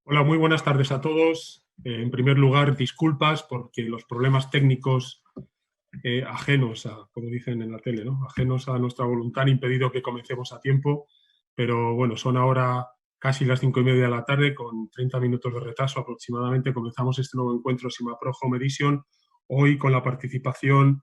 Hola, muy buenas tardes a todos. En primer lugar, disculpas porque los problemas técnicos ajenos a, como dicen en la tele, ¿no? Ajenos a nuestra voluntad han impedido que comencemos a tiempo, pero bueno, son ahora casi las 5:30 de la tarde, con 30 minutos de retraso aproximadamente. Comenzamos este nuevo encuentro SIMAPRO Home Edition, hoy con la participación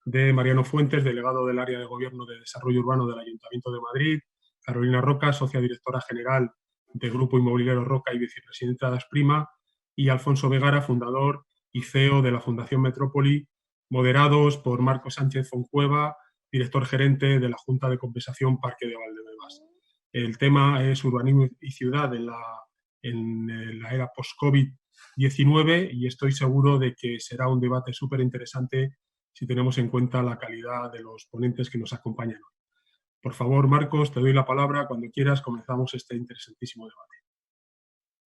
de Mariano Fuentes, delegado del Área de Gobierno de Desarrollo Urbano del Ayuntamiento de Madrid, Carolina Roca, socia directora general de Grupo Inmobiliario Roca y vicepresidenta de Asprima, y Alfonso Vegara, fundador y CEO de la Fundación Metrópoli, moderados por Marco Sánchez Foncueva, director gerente de la Junta de Compensación Parque de Valdebebas. El tema es urbanismo y ciudad en la era post-COVID-19 y estoy seguro de que será un debate súper interesante si tenemos en cuenta la calidad de los ponentes que nos acompañan hoy. Por favor, Marcos, te doy la palabra. Cuando quieras, comenzamos este interesantísimo debate.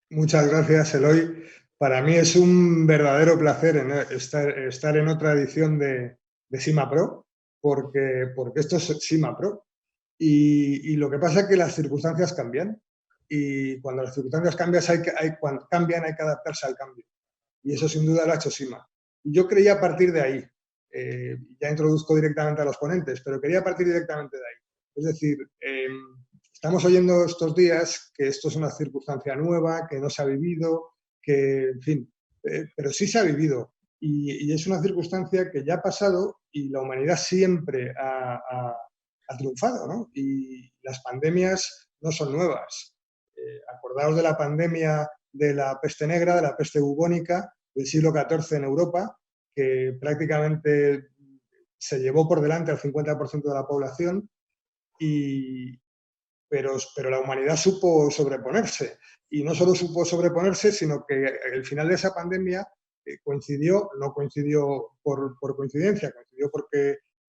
Muchas gracias, Eloy. Para mí es un verdadero placer estar en otra edición de SIMAPRO, porque esto es SIMAPRO. Y lo que pasa es que las circunstancias cambian. Y cuando las circunstancias cambian, hay que adaptarse al cambio. Y eso sin duda lo ha hecho SIMA. Y yo creía partir de ahí. Ya introduzco directamente a los ponentes, pero quería partir directamente de ahí. Es decir, estamos oyendo estos días que esto es una circunstancia nueva, que no se ha vivido, que, en fin, pero sí se ha vivido. Y es una circunstancia que ya ha pasado y la humanidad siempre ha triunfado, ¿no? Y las pandemias no son nuevas. Acordaos de la pandemia de la peste negra, de la peste bubónica del siglo XIV en Europa, que prácticamente se llevó por delante al 50% de la población, pero la humanidad supo sobreponerse. Y no solo supo sobreponerse, sino que el final de esa pandemia no coincidió por coincidencia, coincidió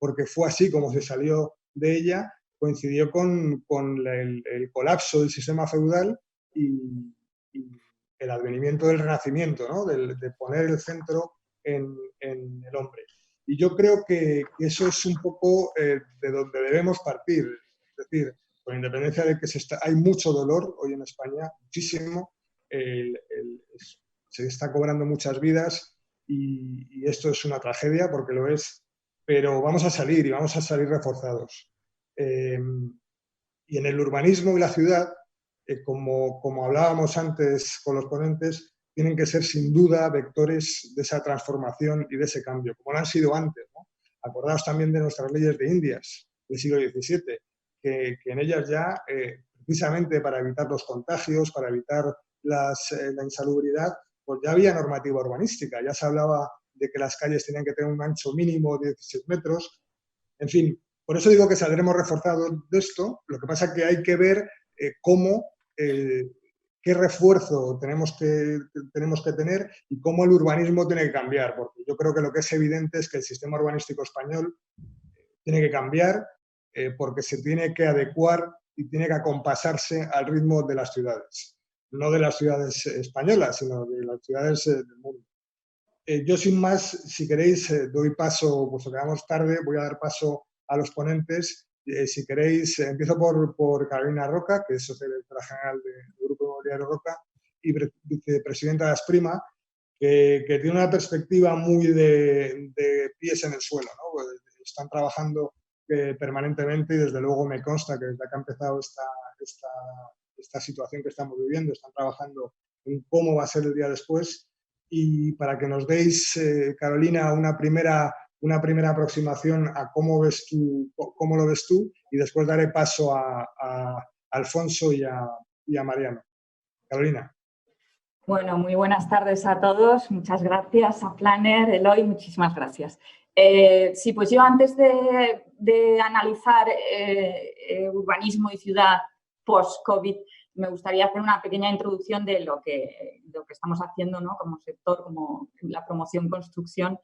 porque fue así como se salió de ella, coincidió con el colapso del sistema feudal y el advenimiento del renacimiento, ¿no? de poner el centro en el hombre. Y yo creo que eso es un poco de donde debemos partir. Es decir, con independencia de que hay mucho dolor hoy en España, muchísimo, se está cobrando muchas vidas y esto es una tragedia porque lo es, pero vamos a salir y vamos a salir reforzados. Y en el urbanismo y la ciudad, como hablábamos antes con los ponentes, tienen que ser sin duda vectores de esa transformación y de ese cambio, como lo han sido antes, ¿no? Acordaos también de nuestras leyes de Indias del siglo XVII, que en ellas ya, precisamente para evitar los contagios, para evitar la insalubridad, pues ya había normativa urbanística, ya se hablaba de que las calles tenían que tener un ancho mínimo de 16 metros, en fin. Por eso digo que saldremos reforzados de esto. Lo que pasa es que hay que ver qué refuerzo tenemos que tener y cómo el urbanismo tiene que cambiar. Porque yo creo que lo que es evidente es que el sistema urbanístico español tiene que cambiar porque se tiene que adecuar y tiene que acompasarse al ritmo de las ciudades. No de las ciudades españolas, sino de las ciudades del mundo. Yo sin más, si queréis, doy paso, pues quedamos tarde, voy a dar paso a los ponentes. Si queréis, empiezo por Carolina Roca, que es socia directora general del Grupo Inmobiliario Roca y vicepresidenta de Asprima, que tiene una perspectiva muy de pies en el suelo, ¿no? Están trabajando permanentemente y desde luego me consta que desde que ha empezado esta situación que estamos viviendo, están trabajando en cómo va a ser el día después. Y para que nos deis, Carolina, una primera aproximación a cómo lo ves tú, y después daré paso a Alfonso y a Mariano. Carolina. Bueno, muy buenas tardes a todos. Muchas gracias a Planner, Eloy, muchísimas gracias. Sí, pues yo antes de analizar urbanismo y ciudad post-COVID, me gustaría hacer una pequeña introducción de lo que estamos haciendo, ¿no? Como sector, como la promoción construcción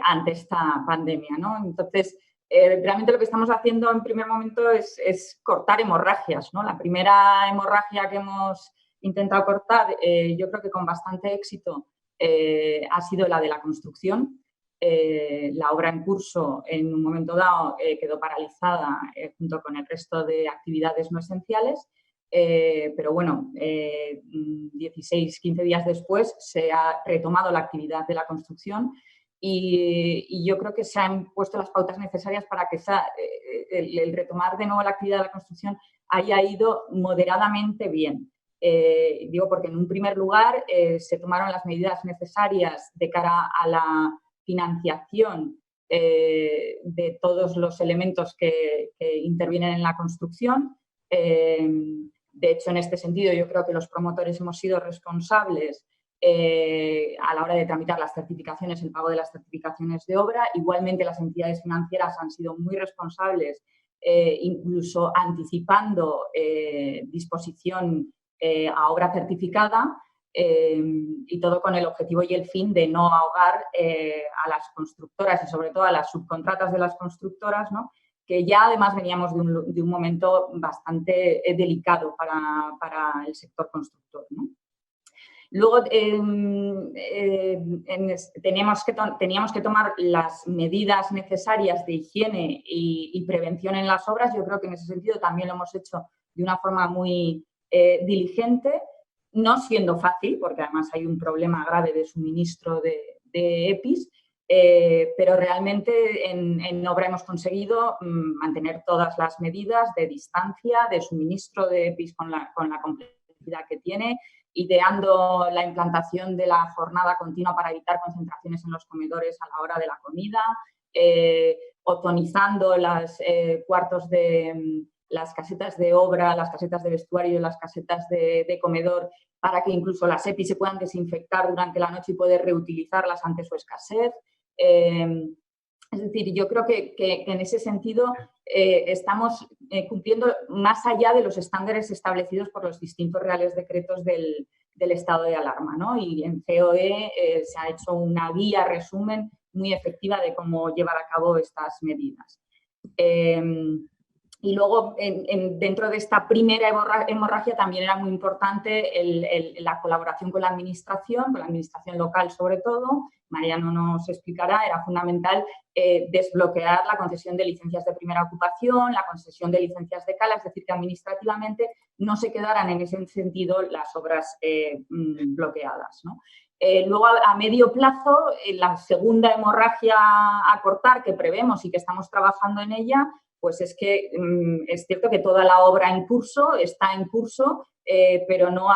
ante esta pandemia, ¿no? Entonces, realmente lo que estamos haciendo en primer momento es cortar hemorragias, ¿no? La primera hemorragia que hemos intentado cortar, yo creo que con bastante éxito, ha sido la de la construcción. La obra en curso en un momento dado quedó paralizada junto con el resto de actividades no esenciales. Pero bueno, 16, 15 días después se ha retomado la actividad de la construcción y yo creo que se han puesto las pautas necesarias para que el retomar de nuevo la actividad de la construcción haya ido moderadamente bien. Digo porque en un primer lugar se tomaron las medidas necesarias de cara a la financiación de todos los elementos que intervienen en la construcción. De hecho, en este sentido, yo creo que los promotores hemos sido responsables a la hora de tramitar las certificaciones, el pago de las certificaciones de obra. Igualmente, las entidades financieras han sido muy responsables, incluso anticipando disposición a obra certificada, y todo con el objetivo y el fin de no ahogar a las constructoras y sobre todo a las subcontratas de las constructoras, ¿no? Que ya además veníamos de un momento bastante delicado para el sector constructor, ¿no? Luego teníamos que tomar las medidas necesarias de higiene y prevención en las obras. Yo creo que en ese sentido también lo hemos hecho de una forma muy diligente, no siendo fácil, porque además hay un problema grave de suministro de EPIs, pero realmente en obra hemos conseguido mantener todas las medidas de distancia, de suministro de EPIs con la complejidad que tiene, ideando la implantación de la jornada continua para evitar concentraciones en los comedores a la hora de la comida, otonizando las cuartos de las casetas de obra, las casetas de vestuario y las casetas de comedor para que incluso las EPIs se puedan desinfectar durante la noche y poder reutilizarlas ante su escasez. Es decir, yo creo que en ese sentido estamos cumpliendo más allá de los estándares establecidos por los distintos reales decretos del estado de alarma, ¿no? Y en COE se ha hecho una guía, resumen, muy efectiva de cómo llevar a cabo estas medidas. Y luego, dentro de esta primera hemorragia, también era muy importante la colaboración con la administración local sobre todo. Mariano nos explicará, era fundamental desbloquear la concesión de licencias de primera ocupación, la concesión de licencias de cala, es decir, que administrativamente no se quedaran en ese sentido las obras bloqueadas, ¿no? Luego, a medio plazo, la segunda hemorragia a cortar que prevemos y que estamos trabajando en ella, pues es que es cierto que toda la obra está en curso, pero no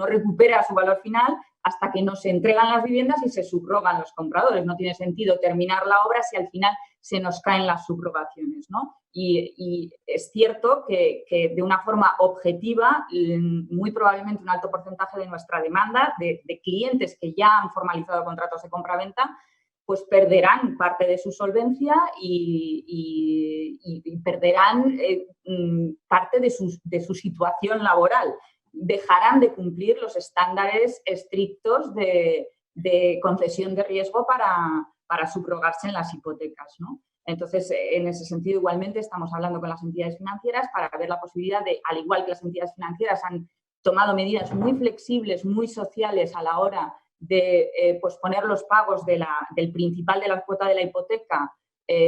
recupera su valor final hasta que no se entregan las viviendas y se subrogan los compradores. No tiene sentido terminar la obra si al final se nos caen las subrogaciones, ¿no? Y es cierto que de una forma objetiva, muy probablemente un alto porcentaje de nuestra demanda de clientes que ya han formalizado contratos de compraventa, pues perderán parte de su solvencia y perderán parte de su situación laboral. Dejarán de cumplir los estándares estrictos de concesión de riesgo para subrogarse en las hipotecas, ¿no? Entonces, en ese sentido, igualmente estamos hablando con las entidades financieras para ver la posibilidad de, al igual que las entidades financieras han tomado medidas muy flexibles, muy sociales a la hora de posponer los pagos del principal de la cuota de la hipoteca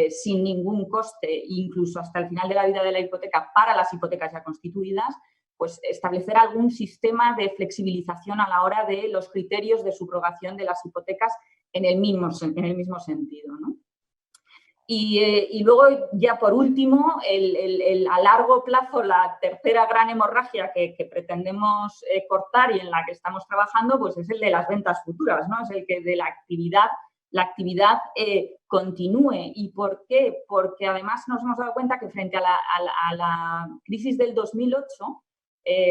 sin ningún coste, incluso hasta el final de la vida de la hipoteca para las hipotecas ya constituidas, pues establecer algún sistema de flexibilización a la hora de los criterios de subrogación de las hipotecas en el mismo sentido, ¿no? Y luego, ya por último, a largo plazo, la tercera gran hemorragia que pretendemos cortar y en la que estamos trabajando, pues es el de las ventas futuras, ¿no? Es el que de la actividad continúe. ¿Y por qué? Porque además nos hemos dado cuenta que frente a la crisis del 2008,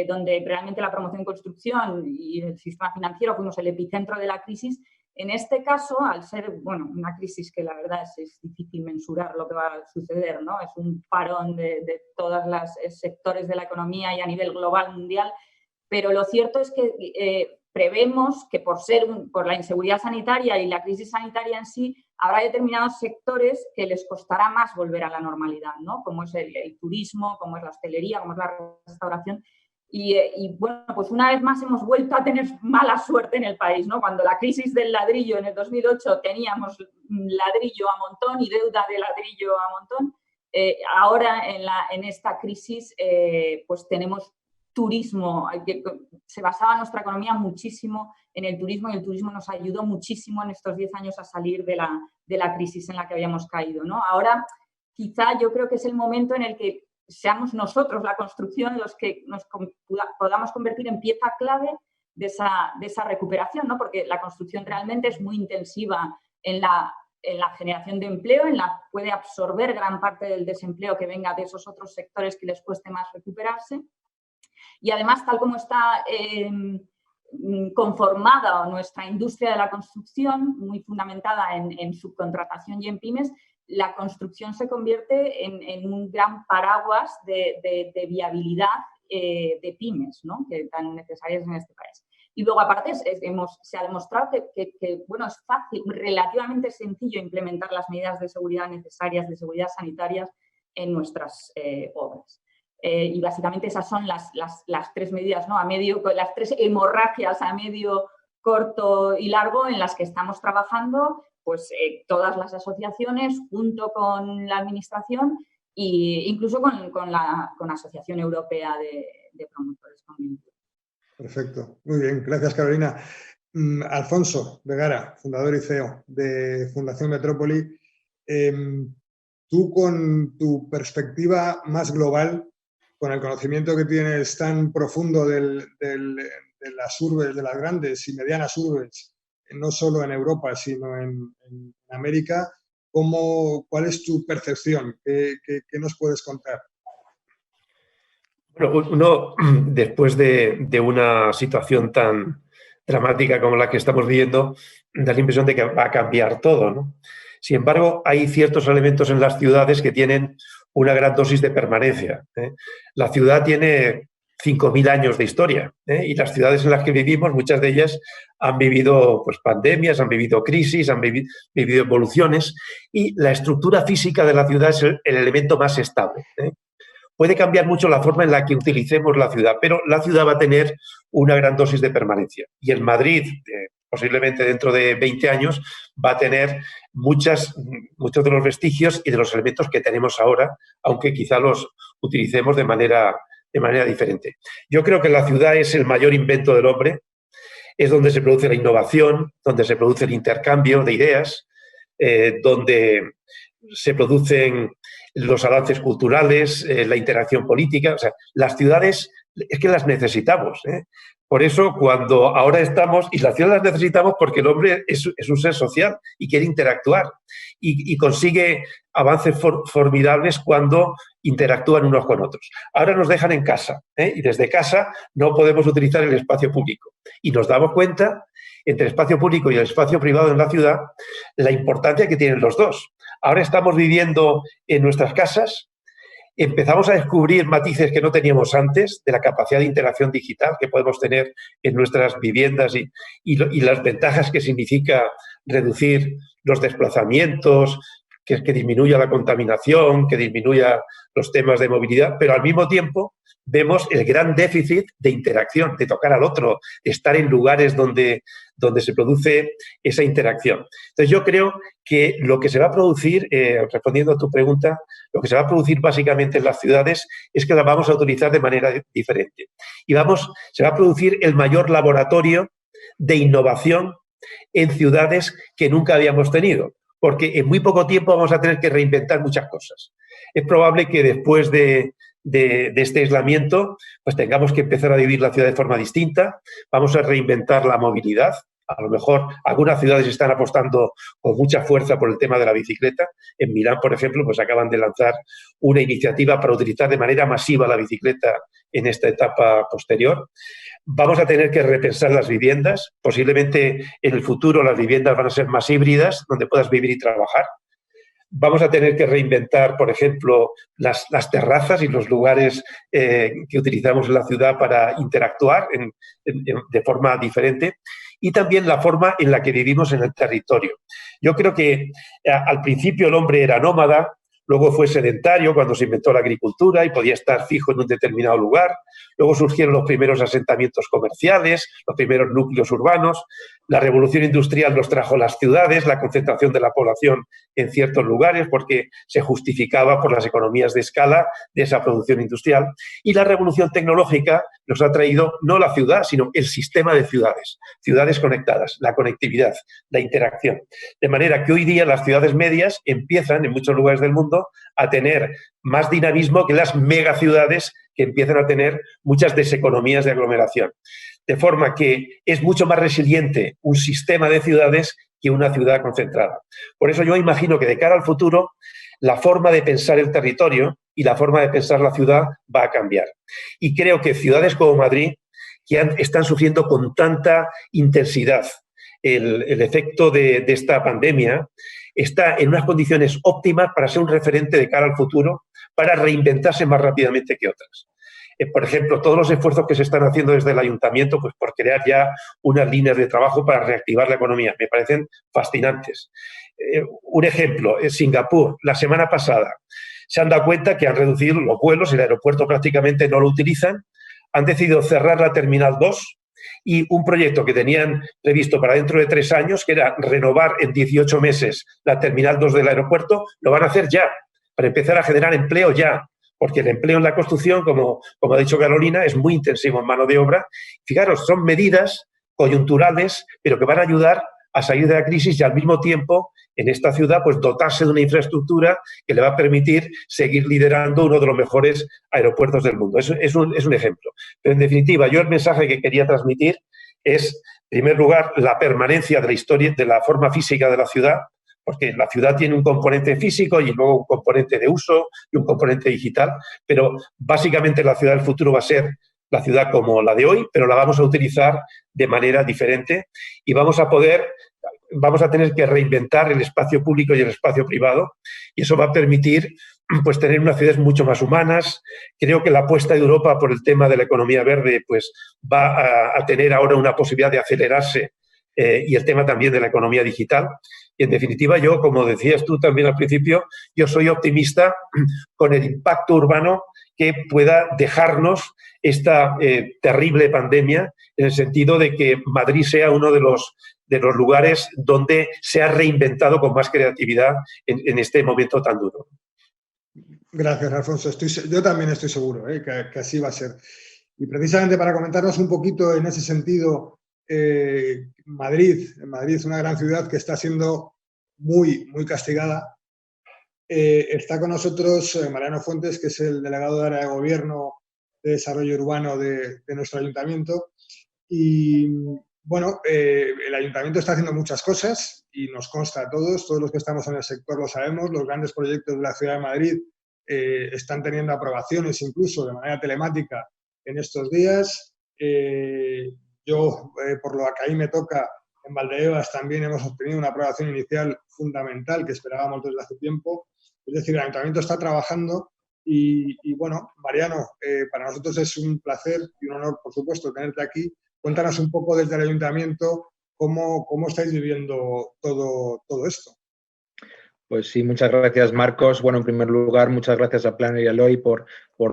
donde realmente la promoción y construcción y el sistema financiero fuimos el epicentro de la crisis. En este caso, al ser una crisis que la verdad es difícil mensurar lo que va a suceder, ¿no? Es un parón de todos los sectores de la economía y a nivel global, mundial, pero lo cierto es que prevemos que por la inseguridad sanitaria y la crisis sanitaria en sí, habrá determinados sectores que les costará más volver a la normalidad, ¿no? Como es el turismo, como es la hostelería, como es la restauración. Y bueno, pues una vez más hemos vuelto a tener mala suerte en el país, ¿no? Cuando la crisis del ladrillo en el 2008 teníamos ladrillo a montón y deuda de ladrillo a montón, ahora en esta crisis pues tenemos turismo, que se basaba nuestra economía muchísimo en el turismo, y el turismo nos ayudó muchísimo en estos 10 años a salir de la crisis en la que habíamos caído, ¿no? Ahora, quizá yo creo que es el momento en el que seamos nosotros, la construcción, los que nos podamos convertir en pieza clave de esa recuperación, ¿no? Porque la construcción realmente es muy intensiva en la generación de empleo, puede absorber gran parte del desempleo que venga de esos otros sectores que les cueste más recuperarse. Y además, tal como está conformada nuestra industria de la construcción, muy fundamentada en subcontratación y en pymes, la construcción se convierte en un gran paraguas de viabilidad de pymes, ¿no? Que tan necesarias en este país. Y luego, aparte, se ha demostrado que bueno, es fácil, relativamente sencillo implementar las medidas de seguridad necesarias, de seguridad sanitarias en nuestras obras. Y básicamente esas son las 3 medidas, ¿no? Las 3 hemorragias a medio, corto y largo en las que estamos trabajando, pues todas las asociaciones junto con la administración e incluso con la Asociación Europea de Promotores Convenientes. Perfecto, muy bien, gracias Carolina. Alfonso Vergara, fundador y CEO de Fundación Metrópoli, tú con tu perspectiva más global, con el conocimiento que tienes tan profundo de las urbes, de las grandes y medianas urbes, no solo en Europa, sino en América, ¿cuál es tu percepción? ¿Qué nos puedes contar? Bueno, uno, después de una situación tan dramática como la que estamos viviendo, da la impresión de que va a cambiar todo, ¿no? Sin embargo, hay ciertos elementos en las ciudades que tienen una gran dosis de permanencia, ¿eh? La ciudad tiene 5.000 años de historia, ¿eh? Y las ciudades en las que vivimos, muchas de ellas han vivido pues, pandemias, han vivido crisis, han vivido evoluciones, y la estructura física de la ciudad es el elemento más estable, ¿eh? Puede cambiar mucho la forma en la que utilicemos la ciudad, pero la ciudad va a tener una gran dosis de permanencia. Y el Madrid, posiblemente dentro de 20 años, va a tener muchos de los vestigios y de los elementos que tenemos ahora, aunque quizá los utilicemos de manera diferente. Yo creo que la ciudad es el mayor invento del hombre, es donde se produce la innovación, donde se produce el intercambio de ideas, donde se producen los avances culturales, la interacción política. O sea, las ciudades es que las necesitamos, ¿eh? Por eso, cuando ahora estamos, y las ciudades las necesitamos porque el hombre es un ser social y quiere interactuar y consigue avances formidables cuando interactúan unos con otros. Ahora nos dejan en casa, ¿eh? Y desde casa no podemos utilizar el espacio público. Y nos damos cuenta, entre el espacio público y el espacio privado en la ciudad, la importancia que tienen los dos. Ahora estamos viviendo en nuestras casas, empezamos a descubrir matices que no teníamos antes de la capacidad de interacción digital que podemos tener en nuestras viviendas y las ventajas que significa reducir los desplazamientos, que disminuya la contaminación, que disminuya los temas de movilidad, pero al mismo tiempo vemos el gran déficit de interacción, de tocar al otro, de estar en lugares donde se produce esa interacción. Entonces, yo creo que lo que se va a producir, respondiendo a tu pregunta, lo que se va a producir básicamente en las ciudades es que las vamos a utilizar de manera diferente. Y se va a producir el mayor laboratorio de innovación en ciudades que nunca habíamos tenido, porque en muy poco tiempo vamos a tener que reinventar muchas cosas. Es probable que después de este aislamiento, pues tengamos que empezar a vivir la ciudad de forma distinta, vamos a reinventar la movilidad. A lo mejor algunas ciudades están apostando con mucha fuerza por el tema de la bicicleta. En Milán, por ejemplo, pues acaban de lanzar una iniciativa para utilizar de manera masiva la bicicleta en esta etapa posterior. Vamos a tener que repensar las viviendas. Posiblemente en el futuro las viviendas van a ser más híbridas, donde puedas vivir y trabajar. Vamos a tener que reinventar, por ejemplo, las terrazas y los lugares que utilizamos en la ciudad para interactuar de forma diferente, y también la forma en la que vivimos en el territorio. Yo creo que al principio el hombre era nómada, luego fue sedentario cuando se inventó la agricultura y podía estar fijo en un determinado lugar. Luego surgieron los primeros asentamientos comerciales, los primeros núcleos urbanos. La revolución industrial nos trajo las ciudades, la concentración de la población en ciertos lugares, porque se justificaba por las economías de escala de esa producción industrial. Y la revolución tecnológica nos ha traído no la ciudad, sino el sistema de ciudades, ciudades conectadas, la conectividad, la interacción. De manera que hoy día las ciudades medias empiezan, en muchos lugares del mundo, a tener más dinamismo que las megaciudades que empiezan a tener muchas deseconomías de aglomeración. De forma que es mucho más resiliente un sistema de ciudades que una ciudad concentrada. Por eso yo imagino que de cara al futuro, la forma de pensar el territorio y la forma de pensar la ciudad va a cambiar. Y creo que ciudades como Madrid, que están sufriendo con tanta intensidad el efecto de esta pandemia, está en unas condiciones óptimas para ser un referente de cara al futuro, para reinventarse más rápidamente que otras. Por ejemplo, todos los esfuerzos que se están haciendo desde el ayuntamiento pues, por crear ya unas líneas de trabajo para reactivar la economía, me parecen fascinantes. Un ejemplo, en Singapur, la semana pasada, se han dado cuenta que han reducido los vuelos, el aeropuerto prácticamente no lo utilizan, han decidido cerrar la Terminal 2 y un proyecto que tenían previsto para dentro de 3 años, que era renovar en 18 meses la Terminal 2 del aeropuerto, lo van a hacer ya, para empezar a generar empleo ya. Porque el empleo en la construcción, como ha dicho Carolina, es muy intensivo en mano de obra. Fijaros, son medidas coyunturales, pero que van a ayudar a salir de la crisis y al mismo tiempo en esta ciudad pues dotarse de una infraestructura que le va a permitir seguir liderando uno de los mejores aeropuertos del mundo. Es un ejemplo. Pero en definitiva, yo el mensaje que quería transmitir es, en primer lugar, la permanencia de la historia, de la forma física de la ciudad, porque la ciudad tiene un componente físico y luego un componente de uso y un componente digital, pero básicamente la ciudad del futuro va a ser la ciudad como la de hoy, pero la vamos a utilizar de manera diferente y vamos a tener que reinventar el espacio público y el espacio privado y eso va a permitir pues tener unas ciudades mucho más humanas. Creo que la apuesta de Europa por el tema de la economía verde pues va a tener ahora una posibilidad de acelerarse y el tema también de la economía digital. Y en definitiva, yo, como decías tú también al principio, yo soy optimista con el impacto urbano que pueda dejarnos esta terrible pandemia, en el sentido de que Madrid sea uno de los lugares donde se ha reinventado con más creatividad en este momento tan duro. Gracias, Alfonso. Yo también estoy seguro que así va a ser. Y precisamente para comentarnos un poquito en ese sentido, Madrid es una gran ciudad que está siendo muy, muy castigada. Está con nosotros Mariano Fuentes, que es el delegado de área de gobierno de desarrollo urbano de nuestro ayuntamiento. Y bueno, el ayuntamiento está haciendo muchas cosas y nos consta a todos los que estamos en el sector lo sabemos. Los grandes proyectos de la Ciudad de Madrid están teniendo aprobaciones incluso de manera telemática en estos días. Yo, por lo que ahí me toca, en Valdebebas también hemos obtenido una aprobación inicial fundamental que esperábamos desde hace tiempo. Es decir, el ayuntamiento está trabajando y bueno, Mariano, para nosotros es un placer y un honor, por supuesto, tenerte aquí. Cuéntanos un poco desde el ayuntamiento cómo estáis viviendo todo esto. Pues sí, muchas gracias, Marcos. Bueno, en primer lugar, muchas gracias a Planner y a Eloy por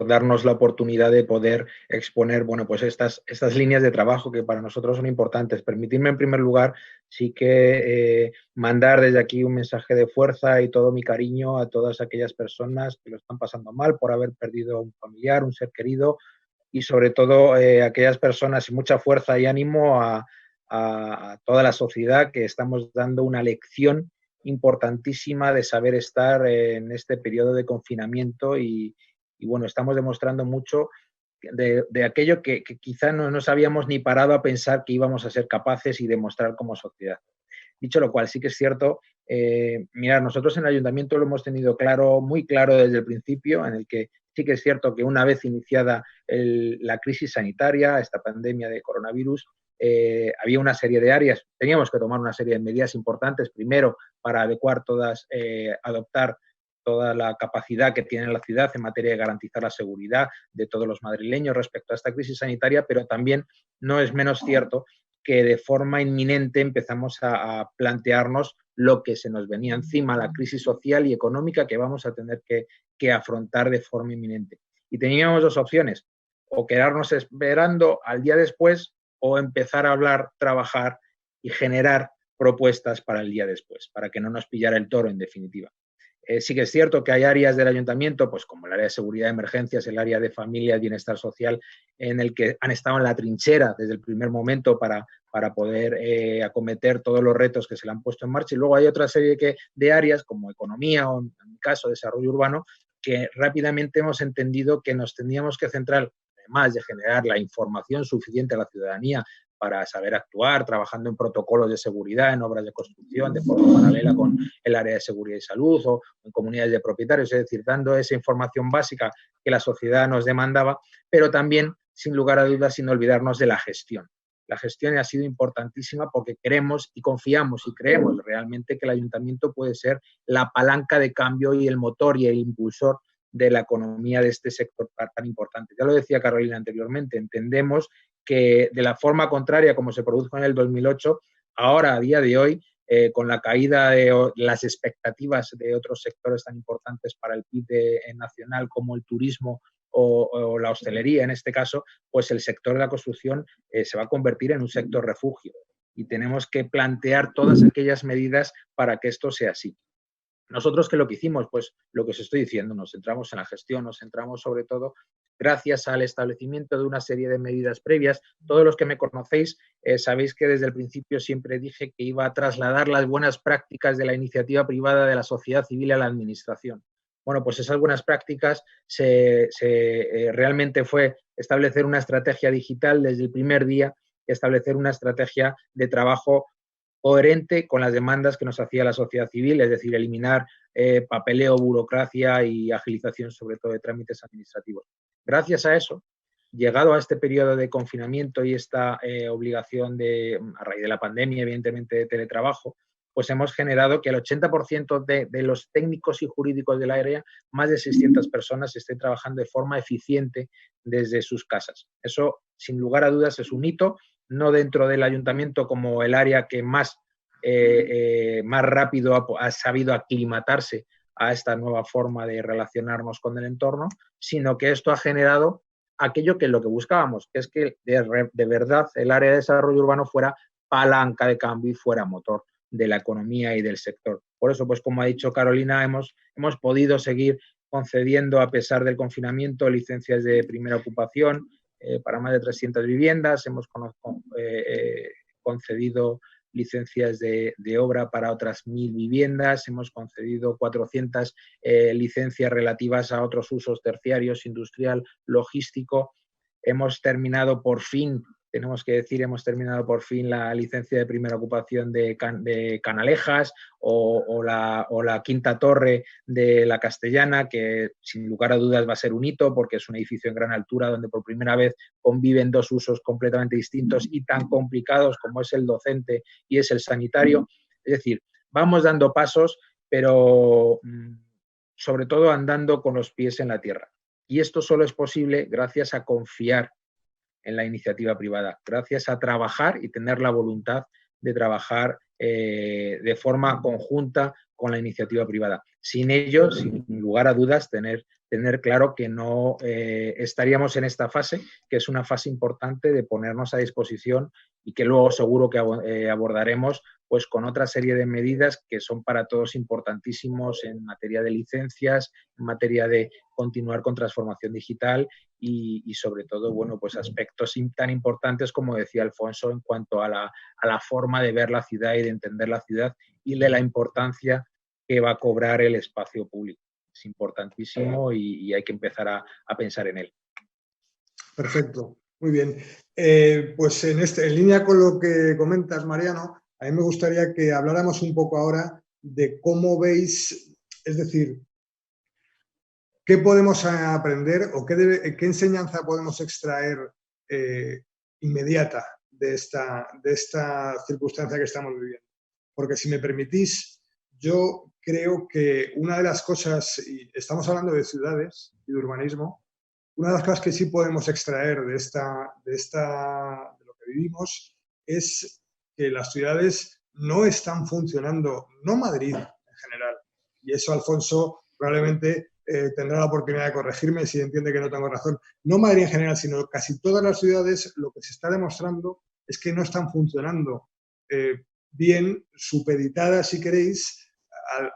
darnos la oportunidad de poder exponer, bueno, pues estas líneas de trabajo que para nosotros son importantes. Permitidme, en primer lugar, sí que mandar desde aquí un mensaje de fuerza y todo mi cariño a todas aquellas personas que lo están pasando mal por haber perdido un familiar, un ser querido y sobre todo aquellas personas y mucha fuerza y ánimo a toda la sociedad que estamos dando una lección importantísima de saber estar en este periodo de confinamiento y bueno, estamos demostrando mucho de aquello que quizá no nos habíamos ni parado a pensar que íbamos a ser capaces y demostrar como sociedad. Dicho lo cual, sí que es cierto, mirad, nosotros en el ayuntamiento lo hemos tenido claro, muy claro desde el principio, en el que sí que es cierto que una vez iniciada la crisis sanitaria, esta pandemia de coronavirus, había una serie de áreas, teníamos que tomar una serie de medidas importantes, primero para adecuar adoptar toda la capacidad que tiene la ciudad en materia de garantizar la seguridad de todos los madrileños respecto a esta crisis sanitaria, pero también no es menos cierto que de forma inminente empezamos a plantearnos lo que se nos venía encima, la crisis social y económica que vamos a tener que afrontar de forma inminente. Y teníamos dos opciones, o quedarnos esperando al día después o empezar a trabajar y generar propuestas para el día después, para que no nos pillara el toro, en definitiva. Sí que es cierto que hay áreas del ayuntamiento, pues como el área de seguridad de emergencias, el área de familia y bienestar social, en el que han estado en la trinchera desde el primer momento para poder acometer todos los retos que se le han puesto en marcha. Y luego hay otra serie de áreas, como economía o, en mi caso, desarrollo urbano, que rápidamente hemos entendido que nos teníamos que centrar, además de generar la información suficiente a la ciudadanía para saber actuar, trabajando en protocolos de seguridad, en obras de construcción, de forma paralela con el área de seguridad y salud o en comunidades de propietarios, es decir, dando esa información básica que la sociedad nos demandaba, pero también, sin lugar a dudas, sin olvidarnos de la gestión. La gestión ha sido importantísima porque queremos y confiamos y creemos realmente que el ayuntamiento puede ser la palanca de cambio y el motor y el impulsor de la economía de este sector tan importante. Ya lo decía Carolina anteriormente, entendemos que de la forma contraria como se produjo en el 2008, ahora, a día de hoy, con la caída de las expectativas de otros sectores tan importantes para el PIB nacional como el turismo o la hostelería, en este caso, pues el sector de la construcción se va a convertir en un sector refugio y tenemos que plantear todas aquellas medidas para que esto sea así. Nosotros, ¿qué es lo que hicimos? Pues lo que os estoy diciendo, nos centramos en la gestión, nos centramos sobre todo gracias al establecimiento de una serie de medidas previas. Todos los que me conocéis sabéis que desde el principio siempre dije que iba a trasladar las buenas prácticas de la iniciativa privada de la sociedad civil a la administración. Bueno, pues esas buenas prácticas realmente fue establecer una estrategia digital desde el primer día, establecer una estrategia de trabajo coherente con las demandas que nos hacía la sociedad civil, es decir, eliminar papeleo, burocracia y agilización, sobre todo, de trámites administrativos. Gracias a eso, llegado a este periodo de confinamiento y esta obligación a raíz de la pandemia, evidentemente, de teletrabajo, pues hemos generado que el 80% de los técnicos y jurídicos del área, más de 600 personas, estén trabajando de forma eficiente desde sus casas. Eso, sin lugar a dudas, es un hito, no dentro del ayuntamiento como el área que más rápido ha sabido aclimatarse a esta nueva forma de relacionarnos con el entorno, sino que esto ha generado aquello que es lo que buscábamos, que es que de verdad el área de desarrollo urbano fuera palanca de cambio y fuera motor de la economía y del sector. Por eso, pues como ha dicho Carolina, hemos podido seguir concediendo, a pesar del confinamiento, licencias de primera ocupación para más de 300 viviendas, hemos concedido licencias de obra para otras 1.000 viviendas, hemos concedido 400 licencias relativas a otros usos terciarios, industrial, logístico. Hemos terminado por fin, tenemos que decir, hemos terminado por fin la licencia de primera ocupación de Canalejas o la quinta torre de la Castellana, que sin lugar a dudas va a ser un hito porque es un edificio en gran altura donde por primera vez conviven dos usos completamente distintos y tan complicados como es el docente y es el sanitario. Es decir, vamos dando pasos, pero sobre todo andando con los pies en la tierra. Y esto solo es posible gracias a confiar en la iniciativa privada, gracias a trabajar y tener la voluntad de trabajar de forma conjunta con la iniciativa privada. Sin ello, sin lugar a dudas, tener claro que no estaríamos en esta fase, que es una fase importante de ponernos a disposición y que luego seguro que abordaremos pues con otra serie de medidas que son para todos importantísimos en materia de licencias, en materia de continuar con transformación digital y sobre todo, bueno, pues aspectos tan importantes como decía Alfonso en cuanto a la forma de ver la ciudad y de entender la ciudad y de la importancia que va a cobrar el espacio público. Es importantísimo y hay que empezar a pensar en él. Perfecto, muy bien. Pues en línea con lo que comentas, Mariano, a mí me gustaría que habláramos un poco ahora de cómo veis, es decir, qué podemos aprender o qué enseñanza podemos extraer inmediata de esta circunstancia que estamos viviendo. Porque si me permitís, yo creo que una de las cosas, y estamos hablando de ciudades y de urbanismo, una de las cosas que sí podemos extraer de lo que vivimos es que las ciudades no están funcionando, no Madrid en general, y eso Alfonso probablemente tendrá la oportunidad de corregirme si entiende que no tengo razón, no Madrid en general, sino casi todas las ciudades, lo que se está demostrando es que no están funcionando bien supeditada, si queréis,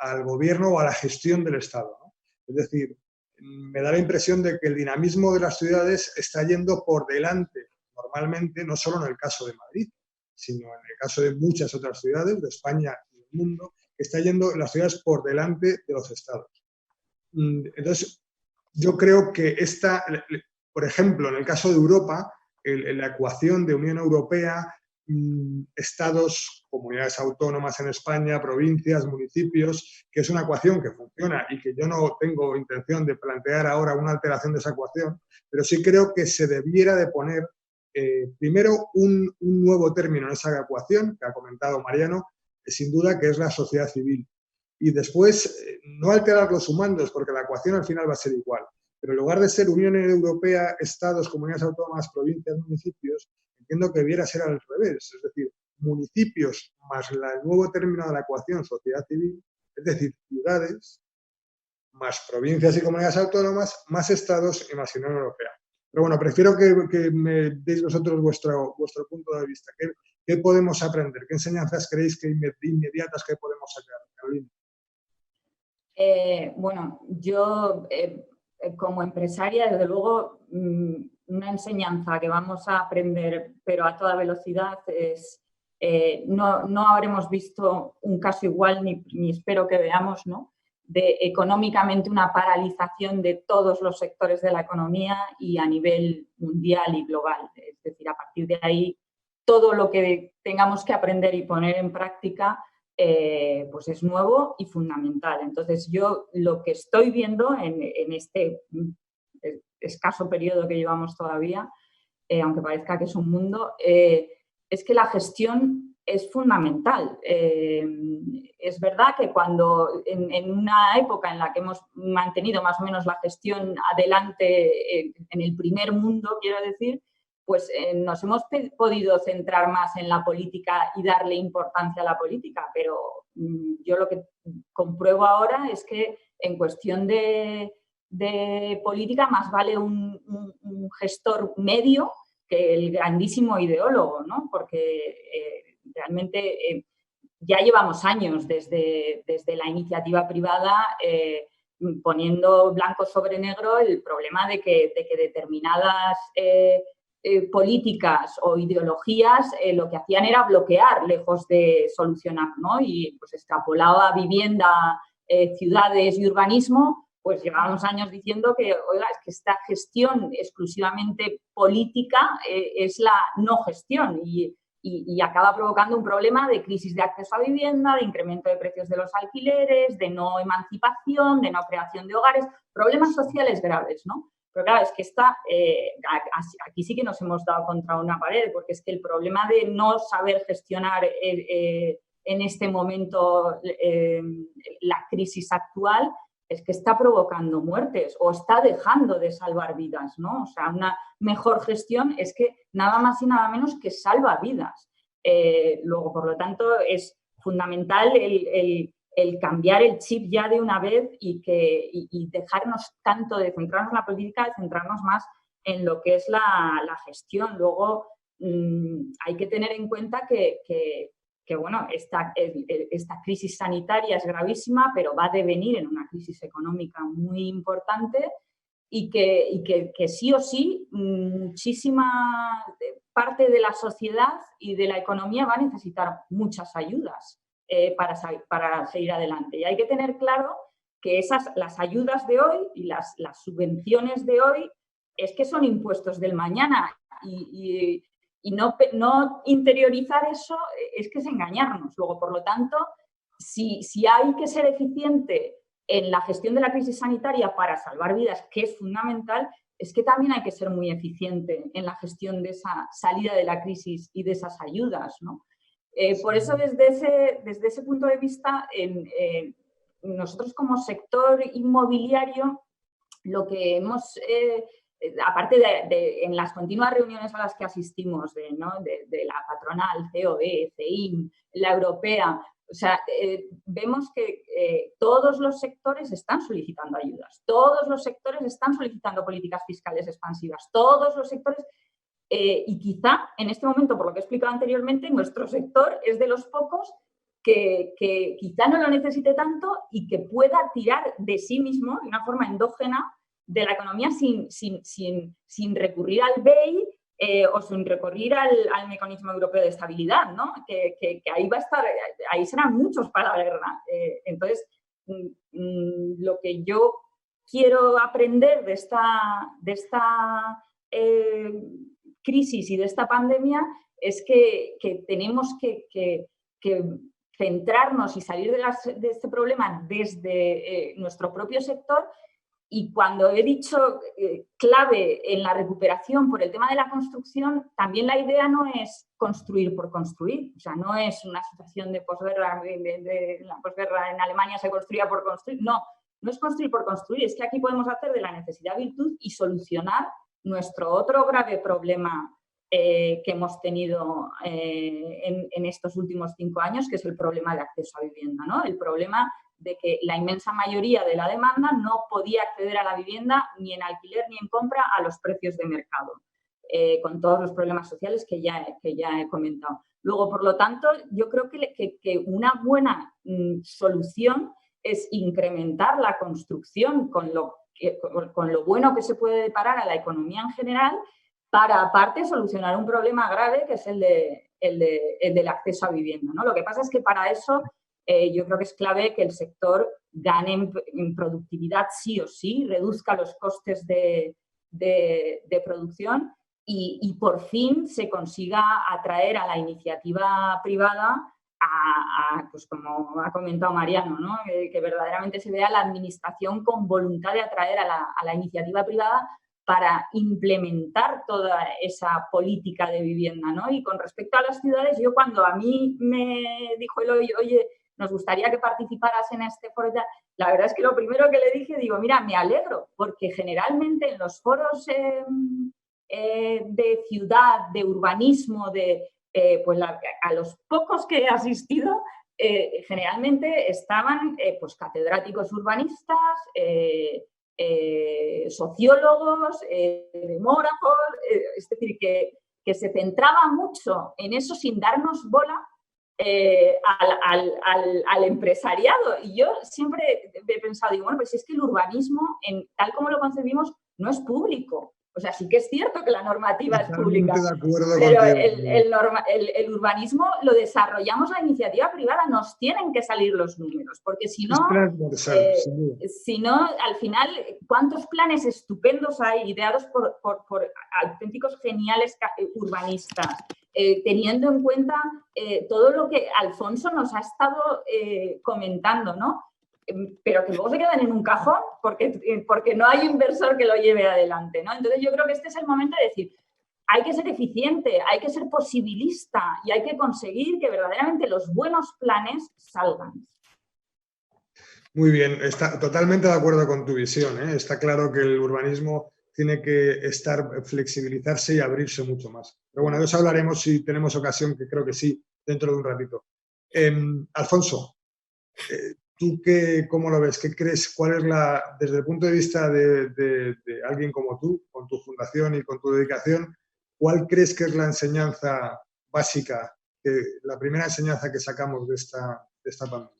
al gobierno o a la gestión del Estado, ¿no? Es decir, me da la impresión de que el dinamismo de las ciudades está yendo por delante, normalmente, no solo en el caso de Madrid, sino en el caso de muchas otras ciudades de España y del mundo, que está yendo las ciudades por delante de los estados. Entonces, yo creo que por ejemplo, en el caso de Europa, la ecuación de Unión Europea, estados, comunidades autónomas en España, provincias, municipios, que es una ecuación que funciona y que yo no tengo intención de plantear ahora una alteración de esa ecuación, pero sí creo que se debiera de poner primero un nuevo término en esa ecuación, que ha comentado Mariano, sin duda que es la sociedad civil. Y después, no alterar los sumandos, porque la ecuación al final va a ser igual. Pero en lugar de ser Unión Europea, estados, comunidades autónomas, provincias, municipios, entiendo que debiera ser al revés. Es decir, municipios más el nuevo término de la ecuación, sociedad civil, es decir, ciudades, más provincias y comunidades autónomas, más estados y más Unión Europea. Pero bueno, prefiero que me deis vosotros vuestro punto de vista. ¿Qué podemos aprender? ¿Qué enseñanzas creéis que inmediatas que podemos sacar, Carolina? Bueno, yo como empresaria, desde luego, una enseñanza que vamos a aprender, pero a toda velocidad, es no habremos visto un caso igual, ni espero que veamos, ¿no?, de económicamente una paralización de todos los sectores de la economía y a nivel mundial y global. Es decir, a partir de ahí, todo lo que tengamos que aprender y poner en práctica pues es nuevo y fundamental. Entonces, yo lo que estoy viendo en este escaso periodo que llevamos todavía, aunque parezca que es un mundo, es que la gestión es fundamental. Es verdad que cuando en una época en la que hemos mantenido más o menos la gestión adelante en el primer mundo, quiero decir, pues nos hemos podido centrar más en la política y darle importancia a la política, pero yo lo que compruebo ahora es que en cuestión de política más vale un gestor medio que el grandísimo ideólogo, ¿no? Porque realmente ya llevamos años desde la iniciativa privada poniendo blanco sobre negro el problema de que determinadas políticas o ideologías lo que hacían era bloquear lejos de solucionar, ¿no? Y pues extrapolado a vivienda, ciudades y urbanismo, pues llevamos años diciendo que, oiga, es que esta gestión exclusivamente política es la no gestión y acaba provocando un problema de crisis de acceso a vivienda, de incremento de precios de los alquileres, de no emancipación, de no creación de hogares, problemas sociales graves, ¿no? Pero claro, es que aquí sí que nos hemos dado contra una pared, porque es que el problema de no saber gestionar en este momento la crisis actual es que está provocando muertes o está dejando de salvar vidas, ¿no? O sea, una mejor gestión es que nada más y nada menos que salva vidas. Luego, por lo tanto, es fundamental el cambiar el chip ya de una vez y dejarnos tanto de centrarnos en la política, de centrarnos más en lo que es la gestión. Luego, hay que tener en cuenta que bueno, esta crisis sanitaria es gravísima, pero va a devenir en una crisis económica muy importante y que sí o sí muchísima parte de la sociedad y de la economía va a necesitar muchas ayudas para seguir adelante. Y hay que tener claro que las ayudas de hoy y las subvenciones de hoy es que son impuestos del mañana y no interiorizar eso es que es engañarnos. Luego, por lo tanto, si hay que ser eficiente en la gestión de la crisis sanitaria para salvar vidas, que es fundamental, es que también hay que ser muy eficiente en la gestión de esa salida de la crisis y de esas ayudas, ¿no? Por eso, desde ese punto de vista, nosotros como sector inmobiliario, lo que hemos... aparte en las continuas reuniones a las que asistimos de la patronal, COE, CEIM, la europea, o sea, vemos que todos los sectores están solicitando ayudas, todos los sectores están solicitando políticas fiscales expansivas, todos los sectores y quizá en este momento, por lo que he explicado anteriormente, nuestro sector es de los pocos que quizá no lo necesite tanto y que pueda tirar de sí mismo de una forma endógena de la economía sin recurrir al BEI o sin recurrir al mecanismo europeo de estabilidad, ¿no? Que ahí va a estar, ahí serán muchos para la guerra. Entonces, lo que yo quiero aprender de esta crisis y de esta pandemia es que tenemos que centrarnos y salir de este problema desde nuestro propio sector. Y cuando he dicho clave en la recuperación por el tema de la construcción, también la idea no es construir por construir. O sea, no es una situación de posguerra, de la posguerra en Alemania se construía por construir. No, no es construir por construir. Es que aquí podemos hacer de la necesidad virtud y solucionar nuestro otro grave problema que hemos tenido en estos últimos 5 años, que es el problema de acceso a vivienda, ¿no? El problema de que la inmensa mayoría de la demanda no podía acceder a la vivienda ni en alquiler ni en compra a los precios de mercado, con todos los problemas sociales que ya he comentado. Luego, por lo tanto, yo creo que una buena solución es incrementar la construcción con lo bueno que se puede deparar a la economía en general para, aparte, solucionar un problema grave que es el del acceso a vivienda, ¿no? Lo que pasa es que para eso yo creo que es clave que el sector gane en productividad sí o sí, reduzca los costes de producción y por fin se consiga atraer a la iniciativa privada pues como ha comentado Mariano, ¿no? Que verdaderamente se vea la administración con voluntad de atraer a la iniciativa privada para implementar toda esa política de vivienda, ¿no? Y con respecto a las ciudades, yo cuando a mí me dijo Eloy, oye, nos gustaría que participaras en este foro, la verdad es que lo primero que le dije, digo, mira, me alegro, porque generalmente en los foros de ciudad, de urbanismo, pues a los pocos que he asistido, generalmente estaban pues catedráticos urbanistas, sociólogos, demógrafos, es decir, que se centraba mucho en eso sin darnos bola al empresariado. Y yo siempre he pensado, digo, bueno, pues es que el urbanismo, tal como lo concebimos, no es público. O sea, sí que es cierto que la normativa es pública, pero el urbanismo lo desarrollamos la iniciativa privada, nos tienen que salir los números, porque si no, al final, ¿cuántos planes estupendos hay ideados por auténticos geniales urbanistas? Teniendo en cuenta todo lo que Alfonso nos ha estado comentando, ¿no? Pero que luego se quedan en un cajón porque no hay inversor que lo lleve adelante, ¿no? Entonces yo creo que este es el momento de decir, hay que ser eficiente, hay que ser posibilista y hay que conseguir que verdaderamente los buenos planes salgan. Muy bien, totalmente de acuerdo con tu visión, ¿eh? Está claro que el urbanismo tiene que flexibilizarse y abrirse mucho más. Pero bueno, de eso hablaremos si tenemos ocasión, que creo que sí, dentro de un ratito. Alfonso, ¿tú cómo lo ves? ¿Qué crees? ¿Cuál es desde el punto de vista de alguien como tú, con tu fundación y con tu dedicación, cuál crees que es la enseñanza básica, la primera enseñanza que sacamos de esta pandemia?